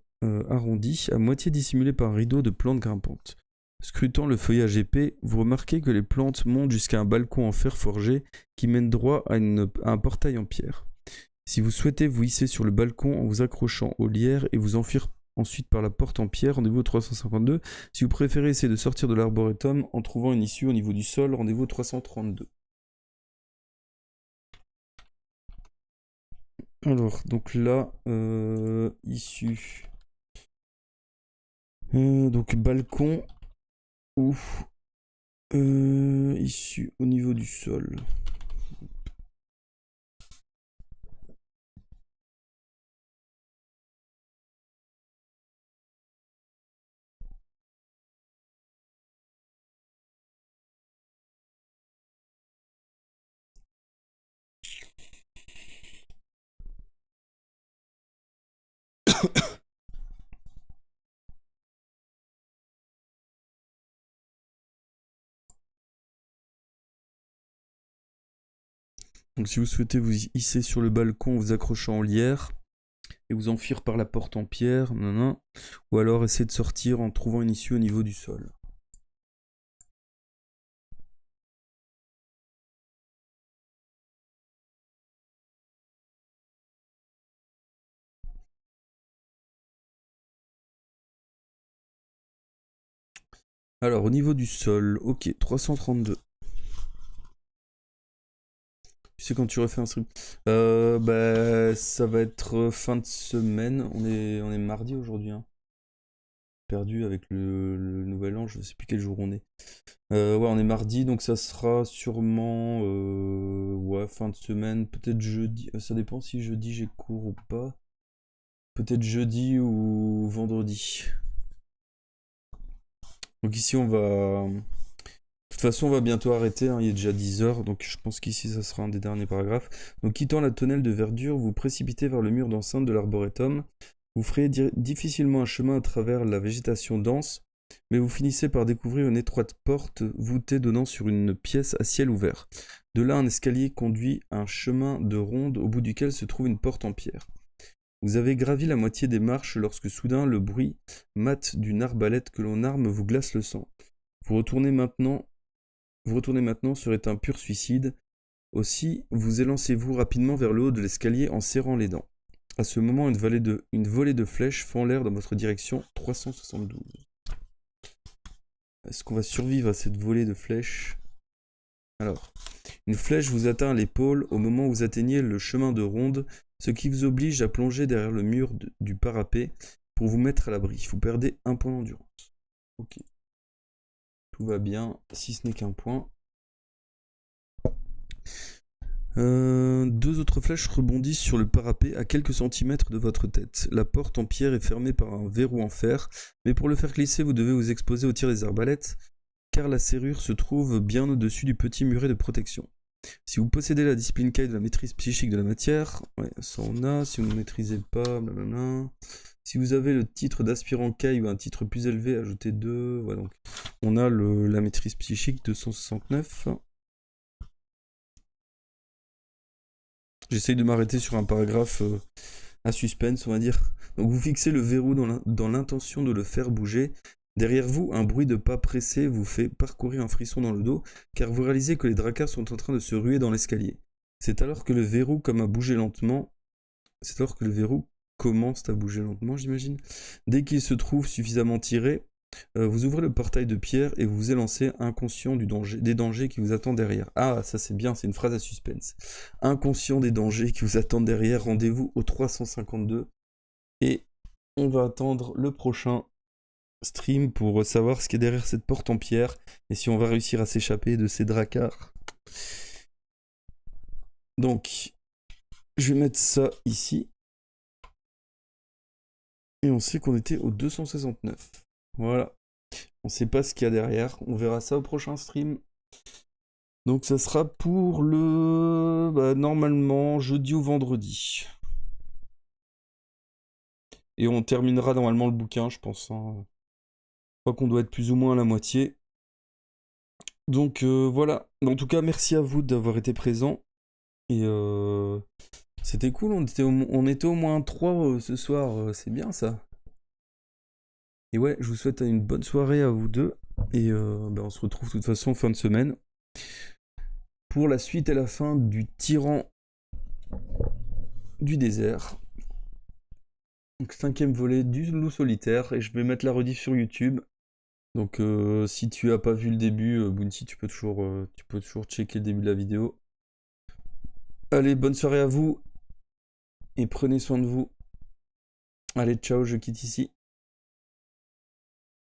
arrondie, à moitié dissimulée par un rideau de plantes grimpantes. Scrutant le feuillage épais, vous remarquez que les plantes montent jusqu'à un balcon en fer forgé qui mène droit à un portail en pierre. Si vous souhaitez vous hisser sur le balcon en vous accrochant aux lierres et vous enfuir ensuite par la porte en pierre, rendez-vous au 352. Si vous préférez essayer de sortir de l'arboretum en trouvant une issue au niveau du sol, rendez-vous au 332. Alors, donc là, issue. Donc balcon ou issue au niveau du sol. Donc si vous souhaitez vous hisser sur le balcon en vous accrochant aux lierres, et vous enfuir par la porte en pierre, ou alors essayer de sortir en trouvant une issue au niveau du sol. Alors, au niveau du sol, ok, 332. Tu sais quand tu refais un stream bah, ça va être fin de semaine. On est mardi aujourd'hui. Hein. Perdu avec le nouvel an, je sais plus quel jour on est. Ouais, on est mardi, donc ça sera sûrement ouais, fin de semaine, peut-être jeudi. Ça dépend si jeudi j'ai cours ou pas. Peut-être jeudi ou vendredi. Donc ici on va... De toute façon, on va bientôt arrêter, hein, il est déjà 10 heures, donc je pense qu'ici ça sera un des derniers paragraphes. Donc, quittant la tonnelle de verdure, vous précipitez vers le mur d'enceinte de l'arboretum. Vous ferez difficilement un chemin à travers la végétation dense, mais vous finissez par découvrir une étroite porte voûtée donnant sur une pièce à ciel ouvert. De là, un escalier conduit à un chemin de ronde au bout duquel se trouve une porte en pierre. Vous avez gravi la moitié des marches lorsque soudain le bruit mat d'une arbalète que l'on arme vous glace le sang. Vous retournez maintenant serait un pur suicide. Aussi, vous élancez-vous rapidement vers le haut de l'escalier en serrant les dents. À ce moment, une volée de flèches fend l'air dans votre direction, 372. Est-ce qu'on va survivre à cette volée de flèches? Alors, une flèche vous atteint à l'épaule au moment où vous atteignez le chemin de ronde, ce qui vous oblige à plonger derrière le mur du parapet pour vous mettre à l'abri. Vous perdez un point d'endurance. Ok. Tout va bien, si ce n'est qu'un point. Deux autres flèches rebondissent sur le parapet à quelques centimètres de votre tête. La porte en pierre est fermée par un verrou en fer, mais pour le faire glisser, vous devez vous exposer au tir des arbalètes, car la serrure se trouve bien au-dessus du petit muret de protection. Si vous possédez la discipline Kai de la maîtrise psychique de la matière, ouais, ça on a, si vous ne maîtrisez pas, blablabla. Si vous avez le titre d'aspirant Kai ou un titre plus élevé, ajoutez 2. Ouais, donc on a la maîtrise psychique 269. J'essaye de m'arrêter sur un paragraphe à suspense, on va dire. Donc vous fixez le verrou dans l'intention de le faire bouger. Derrière vous, un bruit de pas pressés vous fait parcourir un frisson dans le dos, car vous réalisez que les dracars sont en train de se ruer dans l'escalier. C'est alors que le verrou commence à bouger lentement, j'imagine. Dès qu'il se trouve suffisamment tiré, vous ouvrez le portail de pierre et vous vous élancez inconscient des dangers qui vous attendent derrière. Ah, ça c'est bien, c'est une phrase à suspense. Inconscient des dangers qui vous attendent derrière, rendez-vous au 352. Et on va attendre le prochain stream pour savoir ce qu'il y a derrière cette porte en pierre et si on va réussir à s'échapper de ces dracars. Donc, je vais mettre ça ici. Et on sait qu'on était au 269. Voilà. On sait pas ce qu'il y a derrière. On verra ça au prochain stream. Donc ça sera pour le... normalement, jeudi ou vendredi. Et on terminera normalement le bouquin, je pense. Hein. Je crois qu'on doit être plus ou moins à la moitié. Donc voilà. En tout cas, merci à vous d'avoir été présents. Et c'était cool, on était au moins 3 ce soir. C'est bien ça. Et ouais, je vous souhaite une bonne soirée à vous deux. Et on se retrouve de toute façon fin de semaine pour la suite et la fin du Tyran du désert. Donc 5e volet du loup solitaire. Et je vais mettre la rediff sur YouTube. Donc si tu as pas vu le début, Bounty, tu peux toujours checker le début de la vidéo. Allez, bonne soirée à vous. Et prenez soin de vous. Allez, ciao, je quitte ici.